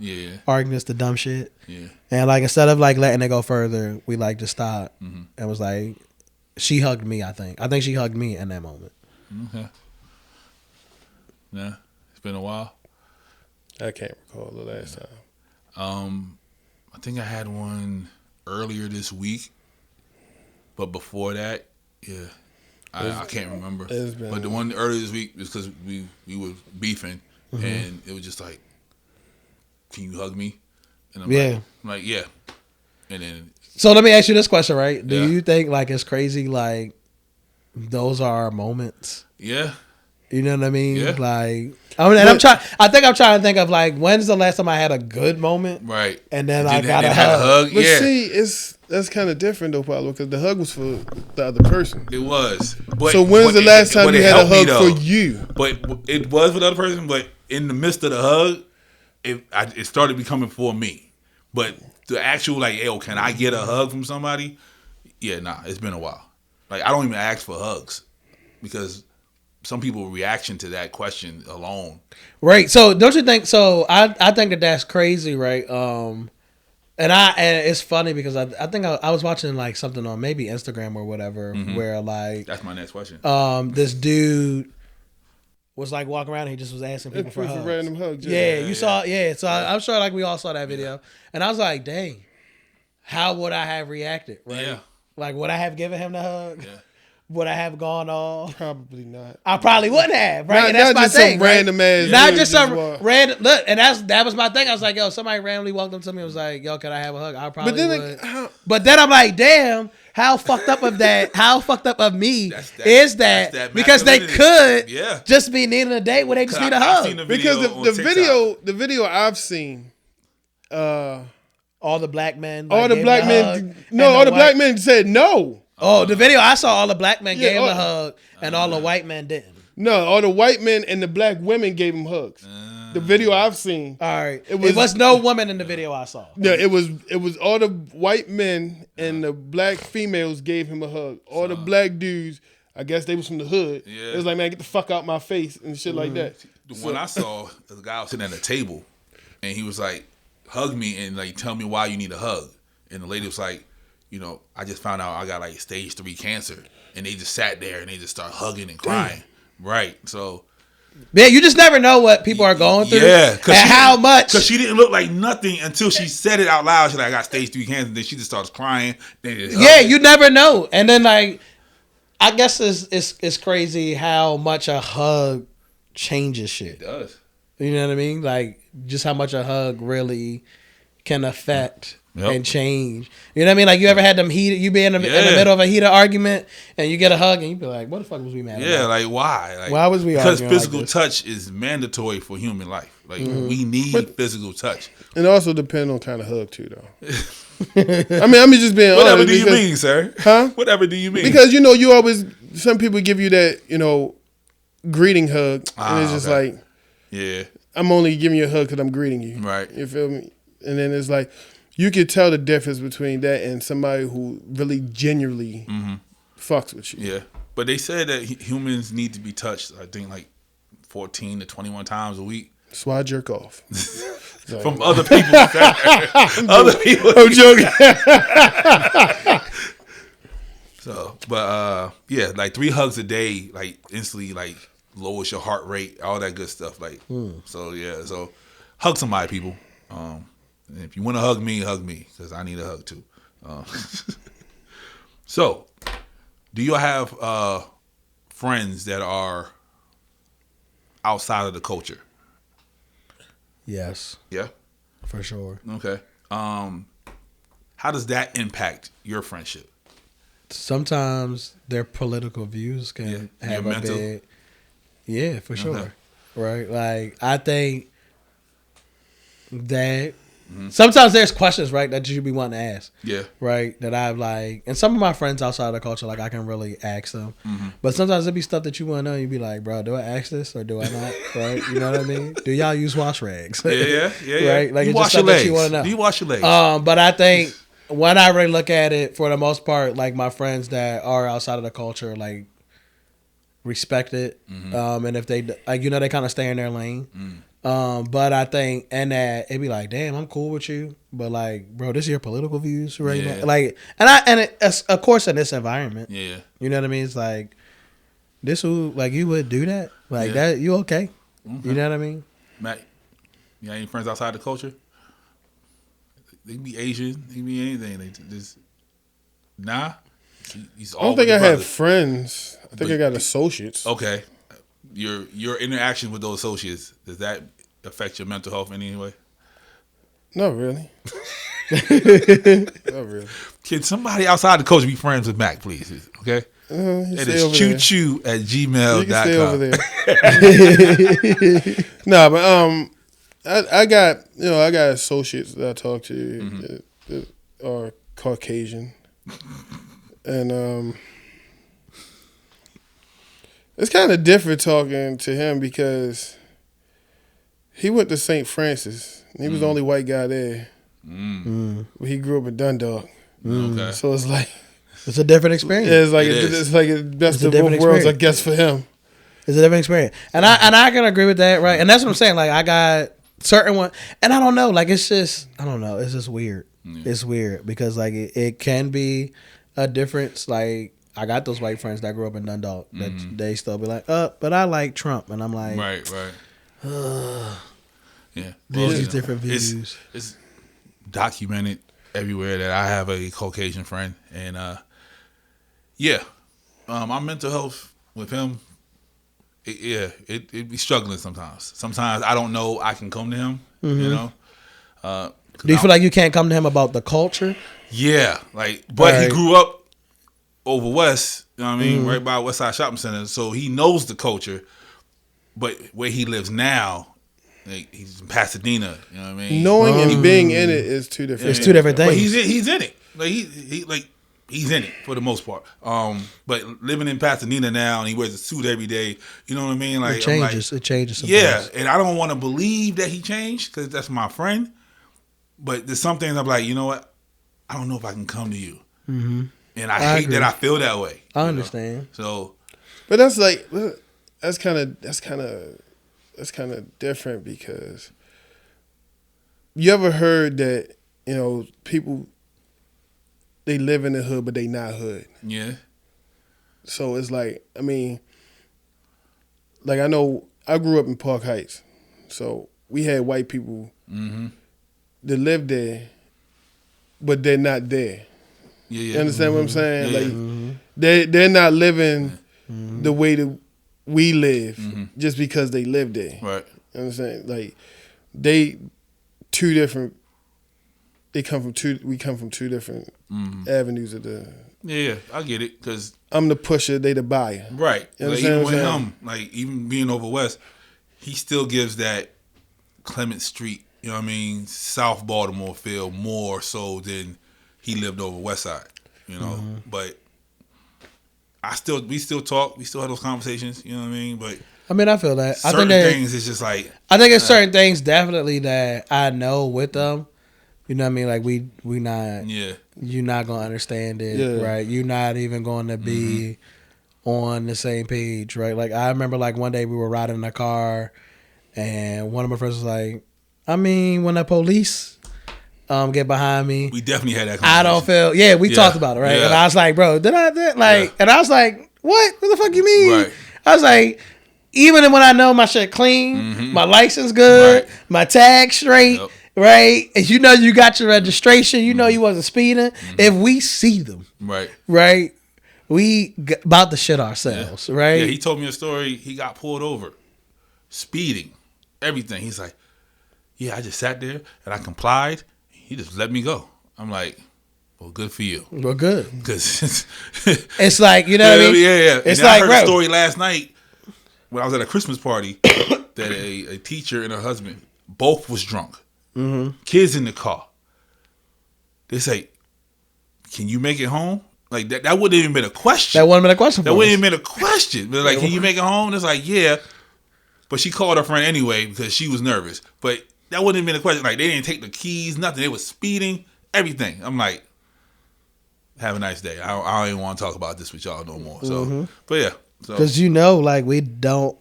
arguments, the dumb shit. Yeah. And like instead of like letting it go further, we like just stopped and was like, she hugged me. I think she hugged me in that moment. Okay. Yeah, it's been a while. I can't recall the last time. I think I had one earlier this week, but before that, yeah, I can't remember. But the one earlier this week was because we were beefing, and it was just like, "Can you hug me?" And I'm like, yeah. And then, so let me ask you this question, right? Do you think like it's crazy, like those are our moments? Yeah. You know what I mean? Yeah. Like, I'm trying to think of like when's the last time I had a good moment, right? And then I got a hug. But see, that's kind of different though, Pablo, because the hug was for the other person. It was. So when's the last time you had a hug for you? But it was for the other person. But in the midst of the hug, it started becoming for me. But the actual like, hey, can I get a hug from somebody? Yeah, nah, it's been a while. Like I don't even ask for hugs because some people reaction to that question alone. Right. So don't you think? So I think that's crazy, right? And it's funny because I think I was watching like something on maybe Instagram or whatever where like that's my next question. This dude was like walking around and he just was asking people for hugs. Random hugs. Yeah, you saw. Yeah, so I'm sure like we all saw that video, and I was like, dang, how would I have reacted? Right. Yeah. Like would I have given him the hug? Yeah. Would I have gone off? Probably not. I probably wouldn't have, right? And that's not my just thing, some random ass. Not just some random. Look, and that was my thing. I was like, yo, somebody randomly walked up to me and was like, yo, can I have a hug? I probably would. But then I'm like, damn, how fucked up of that? How fucked up of me is that? Because they could just be needing a date where they just need a hug. Because the video I've seen, all the black men, all the black men said no. Oh, the video I saw, all the black men gave him a hug, and all the white men didn't. No, all the white men and the black women gave him hugs. The video I've seen. All right, it was no woman in the video I saw. Yeah, it was all the white men and the black females gave him a hug. All the black dudes, I guess they was from the hood. Yeah. It was like, man, get the fuck out my face and shit like that. The one I saw, the guy was sitting at a table, and he was like, hug me and like tell me why you need a hug. And the lady was like, you know, I just found out I got like stage 3 cancer, and they just sat there and they just start hugging and crying. Right. So, yeah, you just never know what people are going through. Yeah, and how much. Because she didn't look like nothing until she said it out loud. She's like, I got stage 3 cancer. And then she just starts crying. Yeah, you never know. And then like, I guess it's crazy how much a hug changes shit. It does. You know what I mean? Like just how much a hug really can affect. And change. You know what I mean? Like you ever had them you be in the middle of a heated argument and you get a hug and you be like, what the fuck was we mad about? Yeah, like why? Like, why was we arguing? Because physical touch is mandatory for human life. Like we need physical touch. It also depends on kind of hug too, though. I mean, I'm just being honest. Whatever do you mean, sir? Huh? Whatever do you mean? Because you always some people give you that greeting hug, and it's just like, yeah, I'm only giving you a hug because I'm greeting you. Right. You feel me? And then it's like. You can tell the difference between that and somebody who really genuinely fucks with you. Yeah. But they said that humans need to be touched, I think, like 14 to 21 times a week. That's why I jerk off. From other people. Other people. I'm joking. So, but yeah, like 3 hugs a day, like instantly, like lowers your heart rate, all that good stuff. Like, so yeah, so hug somebody, people. If you want to hug me, because I need a hug too. So, do you have friends that are outside of the culture? Yes. Yeah? For sure. Okay. How does that impact your friendship? Sometimes their political views can have a big... Yeah, for sure. Okay. Right? Like, I think that... Sometimes there's questions, right, that you be wanting to ask. Yeah. Right? That I've like, and some of my friends outside of the culture, like I can really ask them. But sometimes it be stuff that you want to know. And you be like, bro, do I ask this or do I not? Right? You know what I mean? Do y'all use wash rags? Yeah. Right? Like you it's wash just your stuff legs. that you want to know. Do you wash your legs? But I think when I really look at it, for the most part, like my friends that are outside of the culture, like respected. And if they like, they kind of stay in their lane. But I think and that it'd be like, damn, I'm cool with you, but like, bro, this is your political views right now. Like, of course in this environment, you know what I mean. It's like this who like you would do that like that. You okay? You know what I mean? Matt, you got any friends outside the culture? They can be Asian, they can be anything. They just nah. He's I don't think I have friends. I think I got associates. Okay, your interaction with those associates, does that affect your mental health in any way? Not really. Not really. Can somebody outside the culture be friends with Mac, please? Okay. It is choo-choo@gmail.com. You can stay over there. Nah, but I got associates that I talk to that are Caucasian, and it's kind of different talking to him because he went to St. Francis. He was the only white guy there. But he grew up in Dundalk. Okay. So it's like it's a different experience. Yeah, it's like the best of both worlds, I guess, for him. It's a different experience, and I can agree with that, right? And that's what I'm saying. Like I got certain one, and I don't know. Like it's just I don't know. It's just weird. It's weird because like it can be a difference. Like I got those white friends that grew up in Dundalk that they still be like, but I like Trump, and I'm like, right. Yeah, these different views. It's documented everywhere that I have a Caucasian friend, and my mental health with him, it be struggling sometimes. Sometimes I don't know I can come to him, you know. Do you feel like you can't come to him about the culture? Yeah, but he grew up over west, you know what I mean, right by West Side Shopping Center, so he knows the culture. But where he lives now, like, he's in Pasadena, you know what I mean? Knowing and being in it is two different. It's two different things. But he's in it. Like he's in it for the most part. But living in Pasadena now, and he wears a suit every day. You know what I mean? Like it changes. It changes. Sometimes. Yeah, and I don't want to believe that he changed because that's my friend. But there's some things I'm like, you know what? I don't know if I can come to you. And I hate that I feel that way. I understand. So, but that's kind of different because you ever heard that people they live in the hood but they not hood. Yeah. So it's like I know I grew up in Park Heights, so we had white people that live there, but they're not there. Yeah. You understand what I'm saying? Yeah. Like they're not living the way that we live just because they live there. Right. You understand? Like we come from two different avenues of the. Yeah, I get it because I'm the pusher, they the buyer. Right. You Like, understand even what with I'm him, like even being over west, he still gives that Clement Street, you know what I mean, South Baltimore feel more so than he lived over West Side, you know. But we still talk, we still have those conversations, you know what I mean. But I feel that. I think things is just like I think it's certain things definitely that I know with them. You know what I mean? Like we not. Yeah. You're not gonna understand it, right? You're not even going to be on the same page, right? Like I remember, like one day we were riding in a car, and one of my friends was like, when the police get behind me, we definitely had that conversation. I don't feel. Yeah, we talked about it, right? Yeah. And I was like, bro, and I was like, what? What the fuck you mean? Right. I was like, even when I know my shit clean, my license good, my tag straight. Yep. Right, and you got your registration. You you wasn't speeding. If we see them, right, we about to shit ourselves, right? Yeah, he told me a story. He got pulled over, speeding, everything. He's like, "Yeah, I just sat there and I complied. He just let me go." I'm like, "Well, good for you." Well, good, because it's like what I mean. Yeah. It's and like I heard a story last night when I was at a Christmas party that a teacher and her husband both was drunk. Kids in the car. They say, "Can you make it home?" Like that wouldn't even been a question. That wouldn't have been a question. That wouldn't even been a question. They're like, "Can you make it home?" And it's like, "Yeah," but she called her friend anyway because she was nervous. But that wouldn't have been a question. Like they didn't take the keys, nothing. They was speeding, everything. I'm like, "Have a nice day. I don't even want to talk about this with y'all no more." So, but yeah, So because like we don't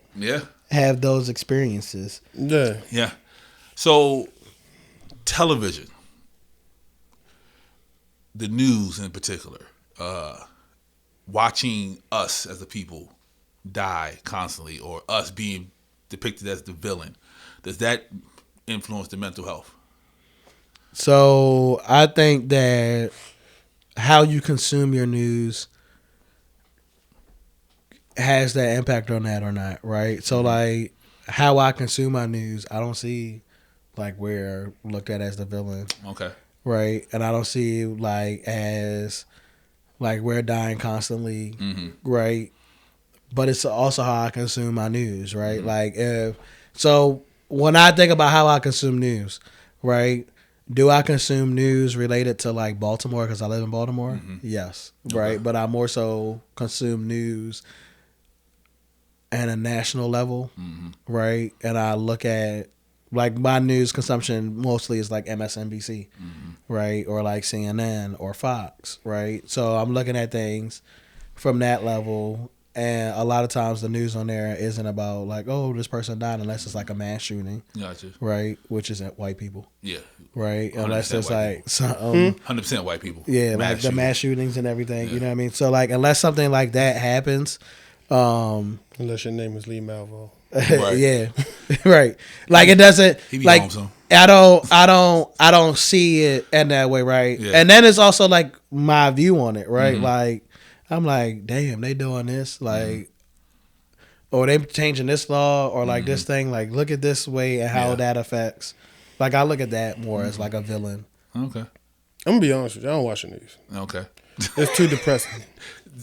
have those experiences. Yeah. Yeah. So television, the news in particular, watching us as the people die constantly, or us being depicted as the villain, does that influence the mental health? So I think that how you consume your news has that impact on that or not, right? So like how I consume my news, I don't see like we're looked at as the villain. Okay. Right? And I don't see like as like we're dying constantly, right? But it's also how I consume my news, right? Like so when I think about how I consume news, right? Do I consume news related to like Baltimore because I live in Baltimore? Yes, right. But I more so consume news at a national level, right? And I look at like my news consumption mostly is like MSNBC, right? Or like CNN or Fox, right? So I'm looking at things from that level. And a lot of times the news on there isn't about like, oh, this person died, unless it's like a mass shooting. Gotcha. Right? Which isn't white people. Yeah. Right? Unless it's like 100% white people. Yeah, like the mass shootings and everything. Yeah. You know what I mean? So like unless something like that happens, unless your name is Lee Malvo. Right. Yeah. Right. Like it doesn't He be like home soon. I don't see it in that way, right? Yeah. And then it's also like my view on it, right? Like I'm like, damn, they doing this, like, or they changing this law, or like this thing, like, look at this way and how that affects. Like, I look at that more as like a villain. Okay. I'm gonna be honest with you. I don't watch the news. Okay. It's too depressing.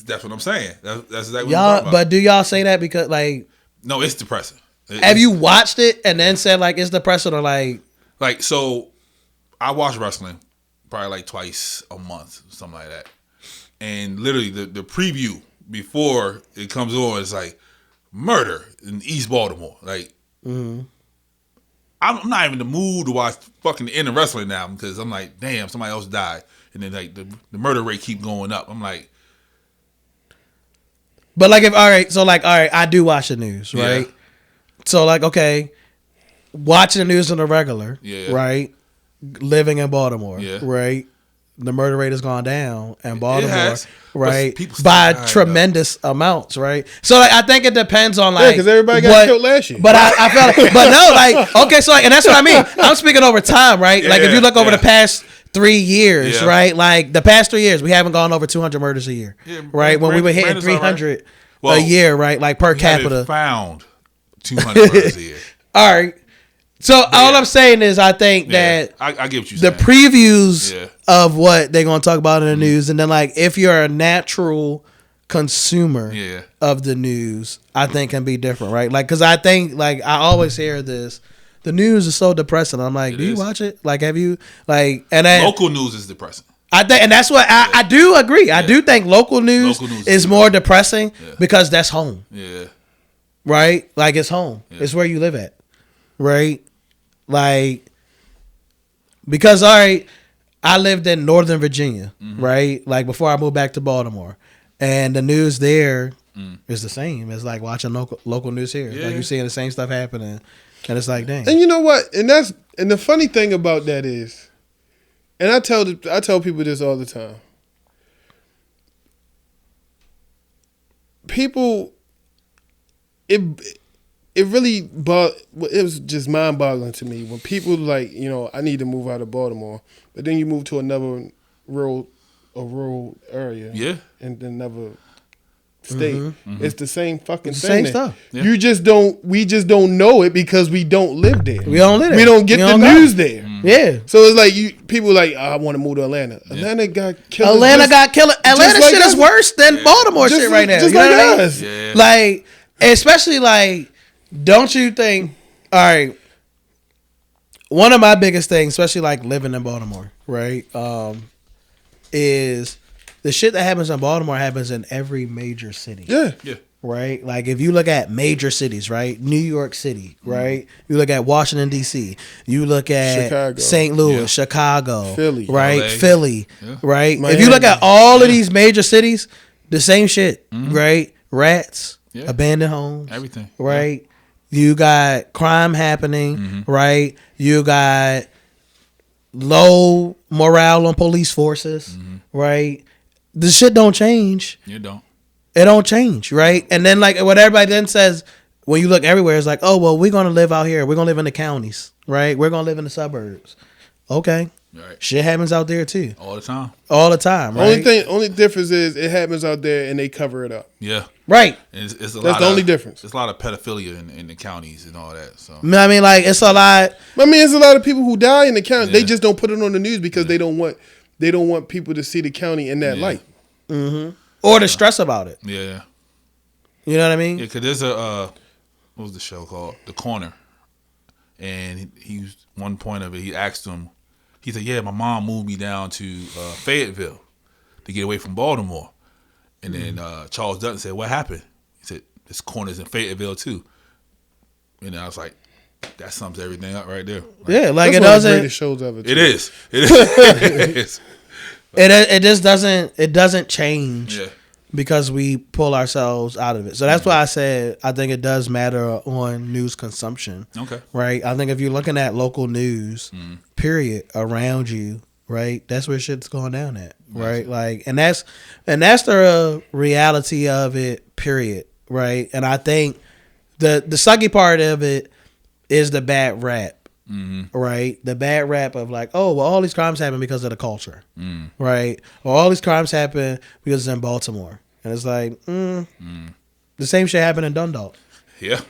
That's what I'm saying. That's exactly what Y'all, I'm talking about. but do y'all say that because like, No, it's depressing. have you watched it and then said like it's depressing, or like so I watch wrestling probably like twice a month, something like that. And literally the preview before it comes on is like murder in East Baltimore. Like I'm not even in the mood to watch fucking the end of wrestling now, because I'm like, damn, somebody else died. And then like the murder rate keep going up. I'm like, but like if I do watch the news, right? Yeah. So like okay, watching the news on the regular, right? Living in Baltimore, right? The murder rate has gone down in Baltimore, right? By tremendous amounts, right? So like, I think it depends on like because everybody got killed last year. But I felt, but no, like okay, so like, and that's what I mean. I'm speaking over time, right? Like if you look over the past 3 years, right? Like the past 3 years, we haven't gone over 200 murders a year, right? When we were hitting 300 a year, right? Like per capita, found 200 murders a year. All right. So all I'm saying is, I think that I get what you're saying. The previews of what they're gonna talk about in the news, and then like if you're a natural consumer of the news, I think can be different, right? Like, because I think like I always hear this, the news is so depressing. I'm like, do you watch it? Like, have you like? And then local news is depressing. I think, and that's what I do agree. Yeah. I do think local news is more depressing because that's home. Yeah. Right? Like it's home. Yeah. It's where you live at. Right? Like, because all right, I lived in Northern Virginia, right? Like before I moved back to Baltimore, and the news there is the same. It's like watching local news here. Like you're seeing the same stuff happening, and it's like, dang. And you know what? And the funny thing about that is, and I tell people this all the time. People, it really, it was just mind-boggling to me when people like, I need to move out of Baltimore, but then you move to another rural area, and then another state. It's the same fucking thing. Same stuff. Yeah. We just don't know it because we don't live there. We don't live there. We don't get the news there. Yeah. So it's like people like, I want to move to Atlanta. Atlanta got killed. Atlanta shit is worse than Baltimore shit right now. Just you know like what us. I mean? Like, especially like, don't you think? All right. One of my biggest things, especially like living in Baltimore, right, is the shit that happens in Baltimore happens in every major city. Yeah. Right? Like if you look at major cities, right? New York City, right? You look at Washington, D.C. You look at Chicago. St. Louis, Chicago, Philly, right? LA. Philly, right? Miami. If you look at all of these major cities, the same shit, right? Rats, abandoned homes, everything, right? You got crime happening, right? You got low morale on police forces, right? The shit don't change. You don't. It don't change, right? And then like what everybody then says when you look everywhere is like, oh well, we're gonna live out here. We're gonna live in the counties, right? We're gonna live in the suburbs. Okay, Right. shit happens out there too, All the time. all the time, right? Only difference is it happens out there and they cover it up. Yeah. Right. And it's a That's lot the only difference. There's a lot of pedophilia in the counties and all that. So I mean, like it's a lot. I mean, there's a lot of people who die in the county. Yeah. They just don't put it on the news because they don't want people to see the county in that light. Or the stress about it. yeah. You know what I mean? Yeah, because there's a what was the show called? The Corner, and he was one point of it. He asked him, he said, "Yeah, my mom moved me down to Fayetteville to get away from Baltimore." And then Charles Dutton said, "What happened?" He said, "This corner's in Fayetteville too." And I was like, "That sums everything up right there." Like, Yeah, like That's it one of the doesn't. greatest shows ever. it is. It is. It is. It just doesn't. It doesn't change. Yeah. Because we pull ourselves out of it. So that's why I said I think it does matter on news consumption. Okay. Right? I think if you're looking at local news, period, around you, right, that's where shit's going down at. Right? Like and that's the reality of it, period. Right? And I think the sucky part of it is the bad rap. Right, the bad rap of like, oh well, all these crimes happen because of the culture, right? Or all these crimes happen because it's in Baltimore, and it's like the same shit happened in Dundalk, Yeah.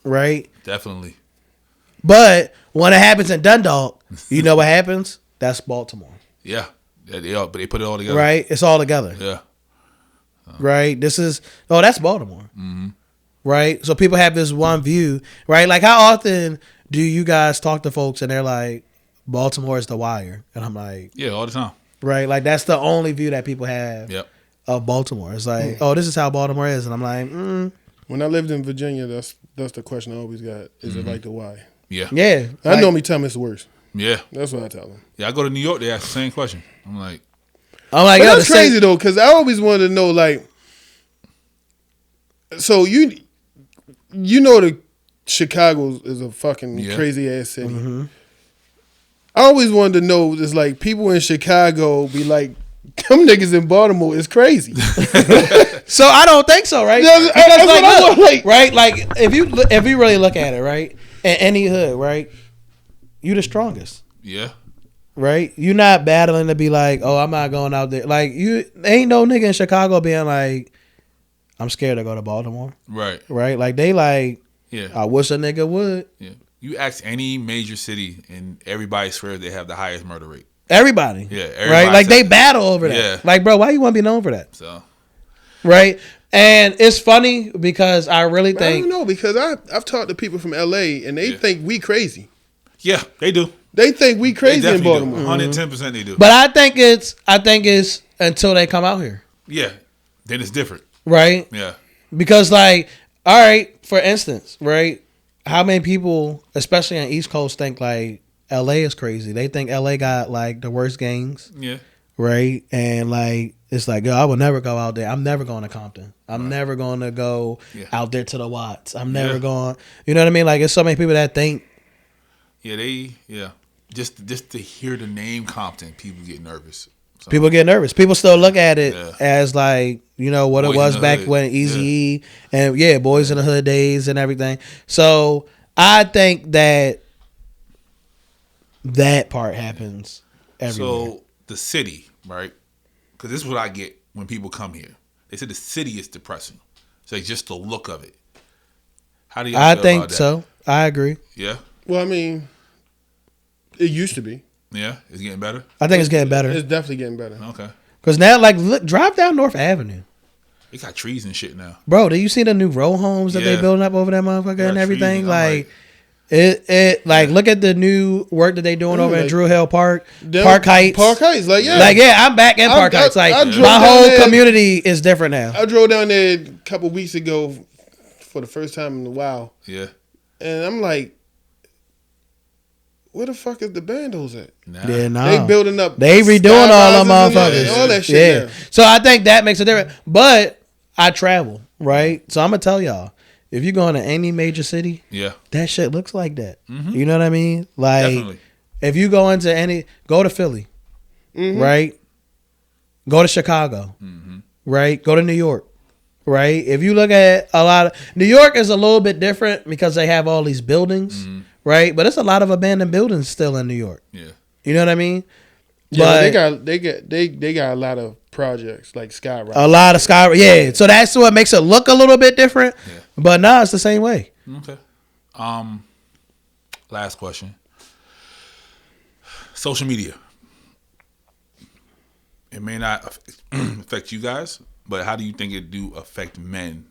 right? Definitely. But when it happens in Dundalk, you know what happens? That's Baltimore, Yeah. But they put it all together. right? It's all together, Yeah. right? That's Baltimore, right? So people have this one view, right? Like how often do you guys talk to folks and they're like, Baltimore is the wire? And I'm like, Yeah. All the time. right? Like that's the only view that people have Yep. of Baltimore. It's like, oh, this is how Baltimore is. And I'm like, When I lived in Virginia, that's the question I always got. Is it like the why? Yeah. yeah. I normally tell them it's worse. Yeah. That's what I tell them. Yeah. I go to New York. They ask the same question. I'm like, I'm like, But yo, that's crazy though, because I always wanted to know, like, so you know the Chicago is a fucking crazy ass city. I always wanted to know, it's like people in Chicago be like, them niggas in Baltimore is crazy. So I don't think so, right? That's Because what I look, want, like- right? Like if you really look at it, right? In any hood, right? You the strongest, yeah. right? You're not battling to be like, oh, I'm not going out there. Like you ain't no nigga in Chicago being like, I'm scared to go to Baltimore, Right. right? Like they like, Yeah. I wish a nigga would. Yeah. You ask any major city, and everybody swears they have the highest murder rate. Everybody, Yeah, right? everybody Like they says- battle over that. Yeah. Like, bro, why you want to be known for that, So right? And it's funny because I really I think don't know, because I've talked to people from LA and they think we crazy. yeah, they do. They think we They crazy in definitely do. Baltimore. 110% they do. But I think it's until they come out here, Yeah, then it's different. right? Yeah, Because like, all right, for instance, right? How many people, especially on East Coast, think like LA is crazy? They think LA got like the worst gangs, yeah, right? And like it's like, yo, I would never go out there. I'm never going to Compton. I'm never going to go out there to the Watts. I'm never going. You know what I mean? Like it's so many people that think. yeah. Just to hear the name Compton, people get nervous. So, People get nervous. People still look at it Yeah. as like, you know, what Boys it was in the back Hood. when Eazy-E and Boys in the Hood days and everything. So I think that part happens everywhere. So the city, right? Because this is what I get when people come here. They say the city is depressing. It's like just the look of it. How do you? I feel think about that? so. I agree. Yeah, Well, I mean, it used to be. yeah. It's getting better. I think it's getting better. It's definitely getting better. Okay. Because now, like, look, drive down North Avenue. They got trees and shit now. Bro, do you see the new row homes that they Yeah. building up over that motherfucker Yeah, and everything? trees, I'm Like, it like, look at the new work that they doing over in like- Drew Hill Park, Them- Park Heights. Park Heights, like, yeah. Like, yeah, I'm back in Park Heights. Like, I drove my down whole there. community is different now. I drove down there a couple weeks ago for the first time in a while. Yeah. And I'm like, where the fuck is the bandos at? Nah. Yeah, nah. They building up. They redoing all them skyrises and motherfuckers. all that shit. Yeah. Yeah. So I think that makes a difference. But I travel, right? So I'm gonna tell y'all, if you go into any major city, Yeah. that shit looks like that. You know what I mean? Like, Definitely. if you go into go to Philly, right? Go to Chicago, right? Go to New York, right? If you look at a lot of New York is a little bit different because they have all these buildings, right? But it's a lot of abandoned buildings still in New York. Yeah. You know what I mean? Yeah, But they got a lot of projects like Skyrocket. a lot of sky, yeah. So that's what makes it look a little bit different. Yeah. But no, it's the same way. Okay. Last question. Social media. It may not affect you guys, but how do you think it do affect men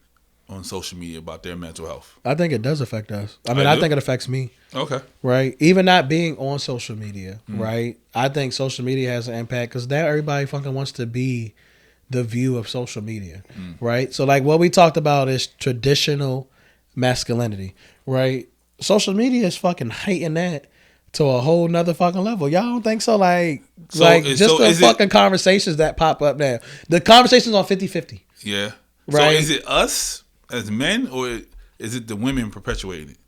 on social media about their mental health? I think it does affect us. I mean, I I do? think it affects me. Okay. Right, even not being on social media, right? I think social media has an impact because now everybody fucking wants to be the view of social media, right? So like what we talked about is traditional masculinity, right? Social media is fucking heightened that to a whole nother fucking level. Y'all don't think so? Like the fucking conversations that pop up now. The conversations on 50-50. Yeah. Right. So is it us as men or is it the women perpetuating it?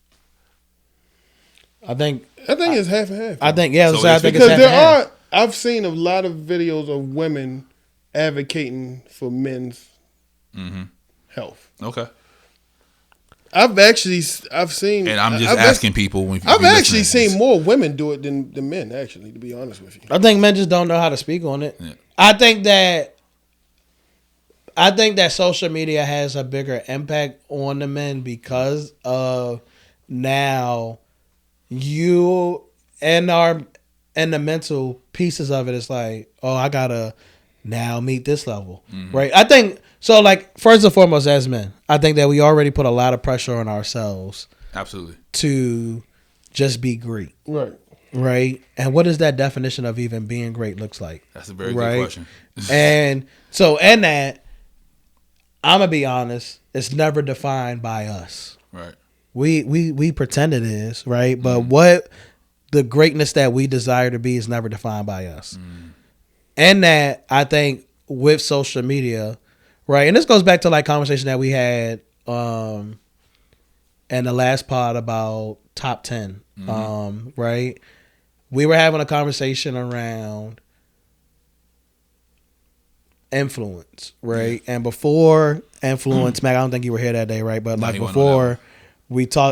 I think it's half and half. I think yeah. So So I it's think because it's half and half. I've seen a lot of videos of women advocating for men's health. Okay. I've seen, And I'm just I've asking people when I've if you're actually listening. seen more women do it than men. Actually, to be honest with you. I think men just don't know how to speak on it. Yeah. I think that social media has a bigger impact on the men because of now you and the mental pieces of it is like, oh, I gotta now meet this level. Right? I think so, like, first and foremost, as men, I think that we already put a lot of pressure on ourselves Absolutely. to just be great. Right. Right? And what does that definition of even being great looks like? That's a very good question. And so in that, I'm gonna be honest, it's never defined by us. Right. We pretend it is, right? But what the greatness that we desire to be is never defined by us. And that I think with social media, right? And this goes back to like conversation that we had in the last pod about top 10. Right? We were having a conversation around influence, right? And before influence, Mac, I don't think you were here that day, right? But No, like he wasn't on that before,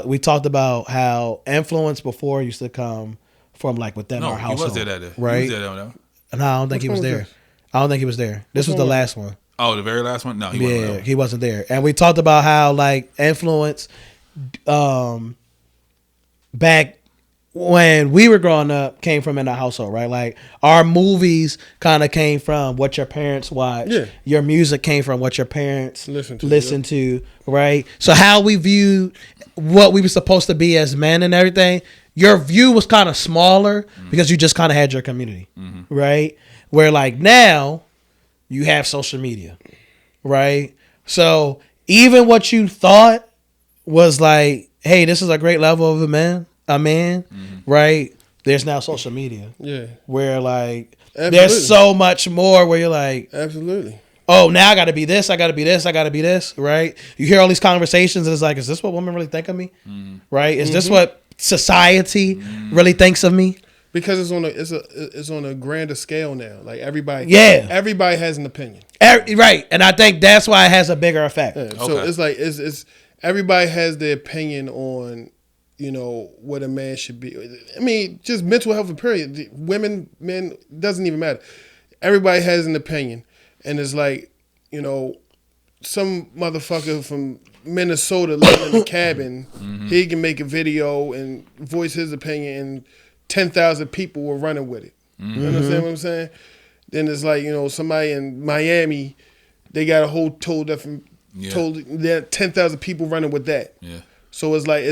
we talked about how influence before used to come from like within our He household. was there that day. Right? He was there that day. No, I don't think Which he was one was there. this? I don't think he was there. This was the last one. Oh, the very last one? No, he wasn't. Yeah, there. he wasn't there. And we talked about how like influence back when we were growing up came from in the household, right? Like our movies kind of came from what your parents watched. Yeah. Your music came from what your parents Listen to, right? So how we viewed what we were supposed to be as men and everything, your view was kind of smaller because you just kind of had your community, right? Where like now you have social media, right? So even what you thought was like, hey, this is a great level of a man, right? There's now social media. Yeah. Where like Absolutely. there's so much more where you're like, Absolutely. oh, now I gotta be this, I gotta be this, I gotta be this, right? You hear all these conversations and it's like, is this what women really think of me? Right? Is this what society really thinks of me? Because it's on a grander scale now. Like everybody has an opinion. Right. And I think that's why it has a bigger effect. Yeah. So it's like it's everybody has their opinion on, what a man should be. I mean, just mental health period. Women, men, doesn't even matter. Everybody has an opinion. And it's like, some motherfucker from Minnesota living in a cabin, he can make a video and voice his opinion and 10,000 people were running with it. You understand what I'm saying? Then it's like, somebody in Miami, they got a whole told that 10,000 people running with that. Yeah. So it's like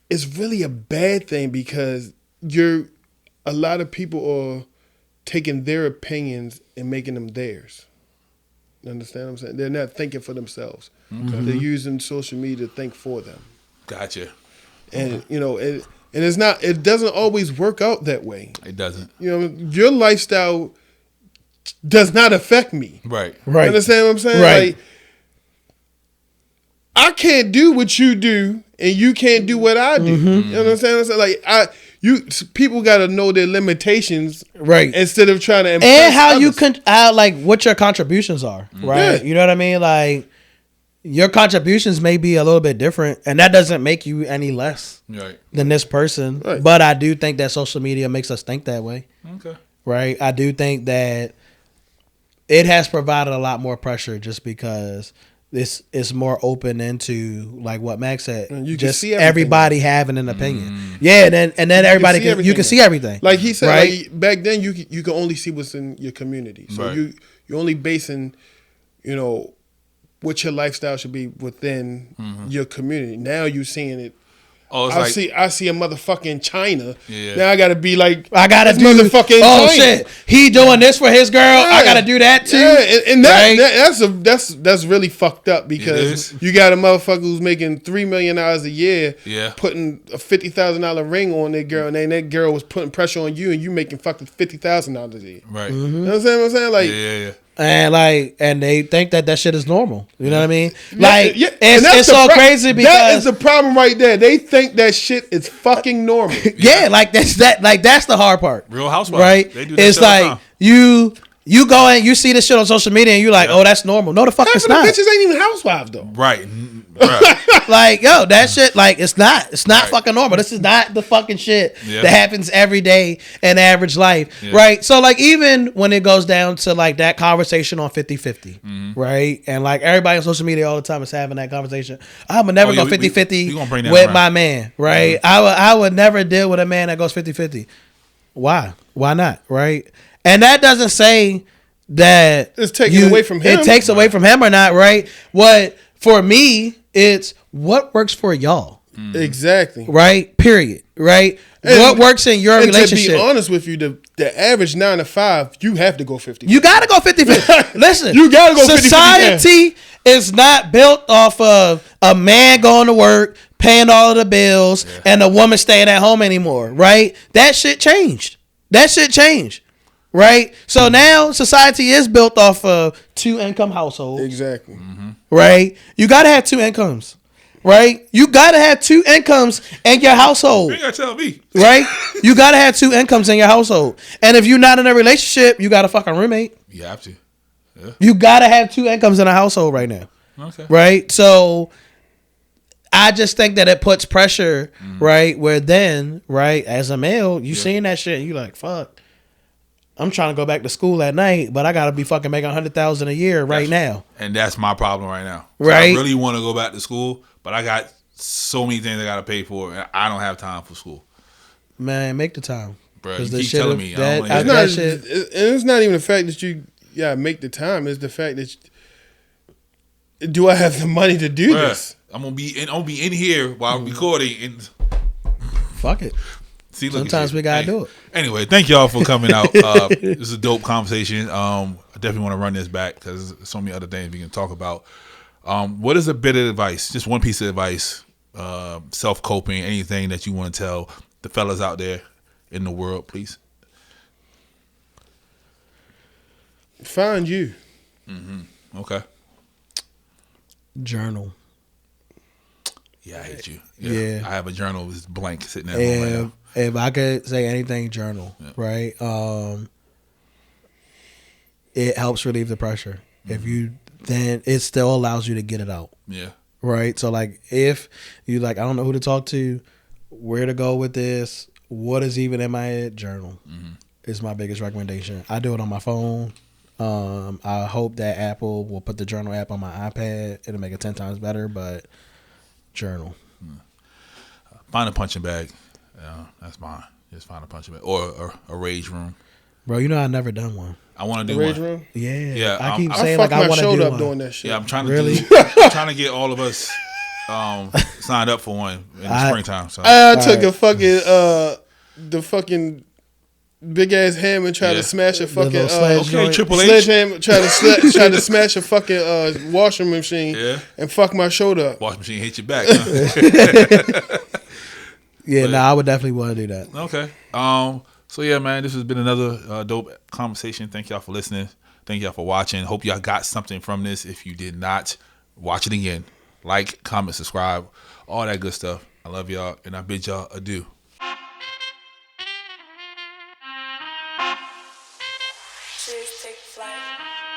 it's really a bad thing because a lot of people are taking their opinions and making them theirs. You understand what I'm saying? They're not thinking for themselves. They're using social media to think for them. Gotcha. And and it's not. It doesn't always work out that way. It doesn't. Your lifestyle does not affect me. Right. You understand what I'm saying? Right. Like, I can't do what you do, and you can't do what I do. You know what I'm saying? Like people got to know their limitations, Right. Instead of trying to impress And how others. you like what your contributions are, right? Yeah. You know what I mean? Like your contributions may be a little bit different, and that doesn't make you any less than this person. Right. But I do think that social media makes us think that way. Okay. Right? I do think that it has provided a lot more pressure just because this is more open into like what Max said. And you can just see everything. everybody having an opinion. Yeah, and then everybody you can see everything. Like he said, right? like back then you can only see what's in your community. So Right. you're only basing, what your lifestyle should be within your community. Now you're seeing it. Oh, it's I see a motherfucking China. Yeah. Now I gotta be like, I gotta this do motherfucking oh China. shit, he doing this for his girl. I gotta do that too. Yeah, and right? that's really fucked up because you got a motherfucker who's making $3 million a year, putting a $50,000 ring on their girl, and then that girl was putting pressure on you, and you making fucking $50,000 a year. Right. You know what I'm saying? Like, Yeah. And they think that shit is normal. You know what I mean? Yeah, Like and it's that's so the crazy because that is the problem right there. They think that shit is fucking normal. yeah, like that's the hard part. Real Housewives. Right? They do that It's shit all the like time. you go and you see this shit on social media and you like, oh, that's normal. No, the fuck Half it's of the not. bitches ain't even housewives though. Right. Like, yo, that shit, like, it's not Right. fucking normal. This is not the fucking shit Yeah. that happens every day in average life, right? So, like, even when it goes down to, like, that conversation on 50-50, right? And, like, everybody on social media all the time is having that conversation. I would never go 50-50 we gonna bring that with around. my man, right? I would never deal with a man that goes 50-50. Why? Why not, right? And that doesn't say that It's taken away from him. It takes away from him or not, right? What for me, it's what works for y'all, Exactly. right? Period, right? And- what works in your And relationship? to be honest with you, the average 9 to 5, you have to go 50. You gotta go 50-50. Listen, You gotta go 50-50. Society is not built off of a man going to work, paying all of the bills, and a woman staying at home anymore, right? That shit changed. Right? So now society is built off of 2-income households. Exactly. Right? You gotta have 2 incomes. Right? You gotta have 2 incomes in your household. You ain't gotta tell me. Right? You gotta have 2 incomes in your household. And if you're not in a relationship, you got a fucking roommate. You have to. You gotta have 2 incomes in a household right now. Okay. Right? So I just think that it puts pressure, right? Where then, right, as a male, you seeing that shit and you like, fuck. I'm trying to go back to school at night, but I gotta be fucking making $100,000 a year right now. And that's my problem right now. Right. I really want to go back to school, but I got so many things I gotta pay for, and I don't have time for school. Man, make the time. Bro, 'Cause you the keep shit telling of me. that- I don't I- wanna hear that that. shit- And it's not even the fact that you make the time. It's the fact that do I have the money to do Bruh, this? I'm gonna be in here while recording and Fuck it. see. Look at Sometimes you. we gotta Hey, do it. Anyway, thank y'all for coming out. This is a dope conversation. I definitely want to run this back because there's so many other things we can talk about. What is a bit of advice? Just one piece of advice. Self-coping, anything that you want to tell the fellas out there in the world, please. Find you. Okay. Journal. Yeah, I hate you. Yeah. I have a journal that's blank sitting at home right now. And if I could say anything, journal, right? It helps relieve the pressure. If you, then it still allows you to get it out. Yeah. Right. So like if you like, I don't know who to talk to, where to go with this, what is even in my head, journal is my biggest recommendation. I do it on my phone. I hope that Apple will put the journal app on my iPad. It'll make it 10 times better, but journal. Find a punching bag. That's mine. Just find a punching bag or a rage room. Bro, you know I've never done one. I want to The do rage one. room? Yeah. Yeah, I keep I saying fucked like I my want to shoulder do up one. doing that shit. Yeah, I'm trying to Really? I'm trying to get all of us signed up for one in the springtime. So I took a fucking the fucking big ass hammer and tried to smash a fucking little sledge okay, joint. Triple H. sledgehammer, tried to smash a fucking washing machine and fuck my shoulder up. Wash machine hit your back. Huh? Yeah, I would definitely want to do that. Okay. So yeah, man, this has been another dope conversation. Thank y'all for listening. Thank y'all for watching. Hope y'all got something from this. If you did not, watch it again. Like, comment, subscribe, all that good stuff. I love y'all, and I bid y'all adieu. Cheers, take flight.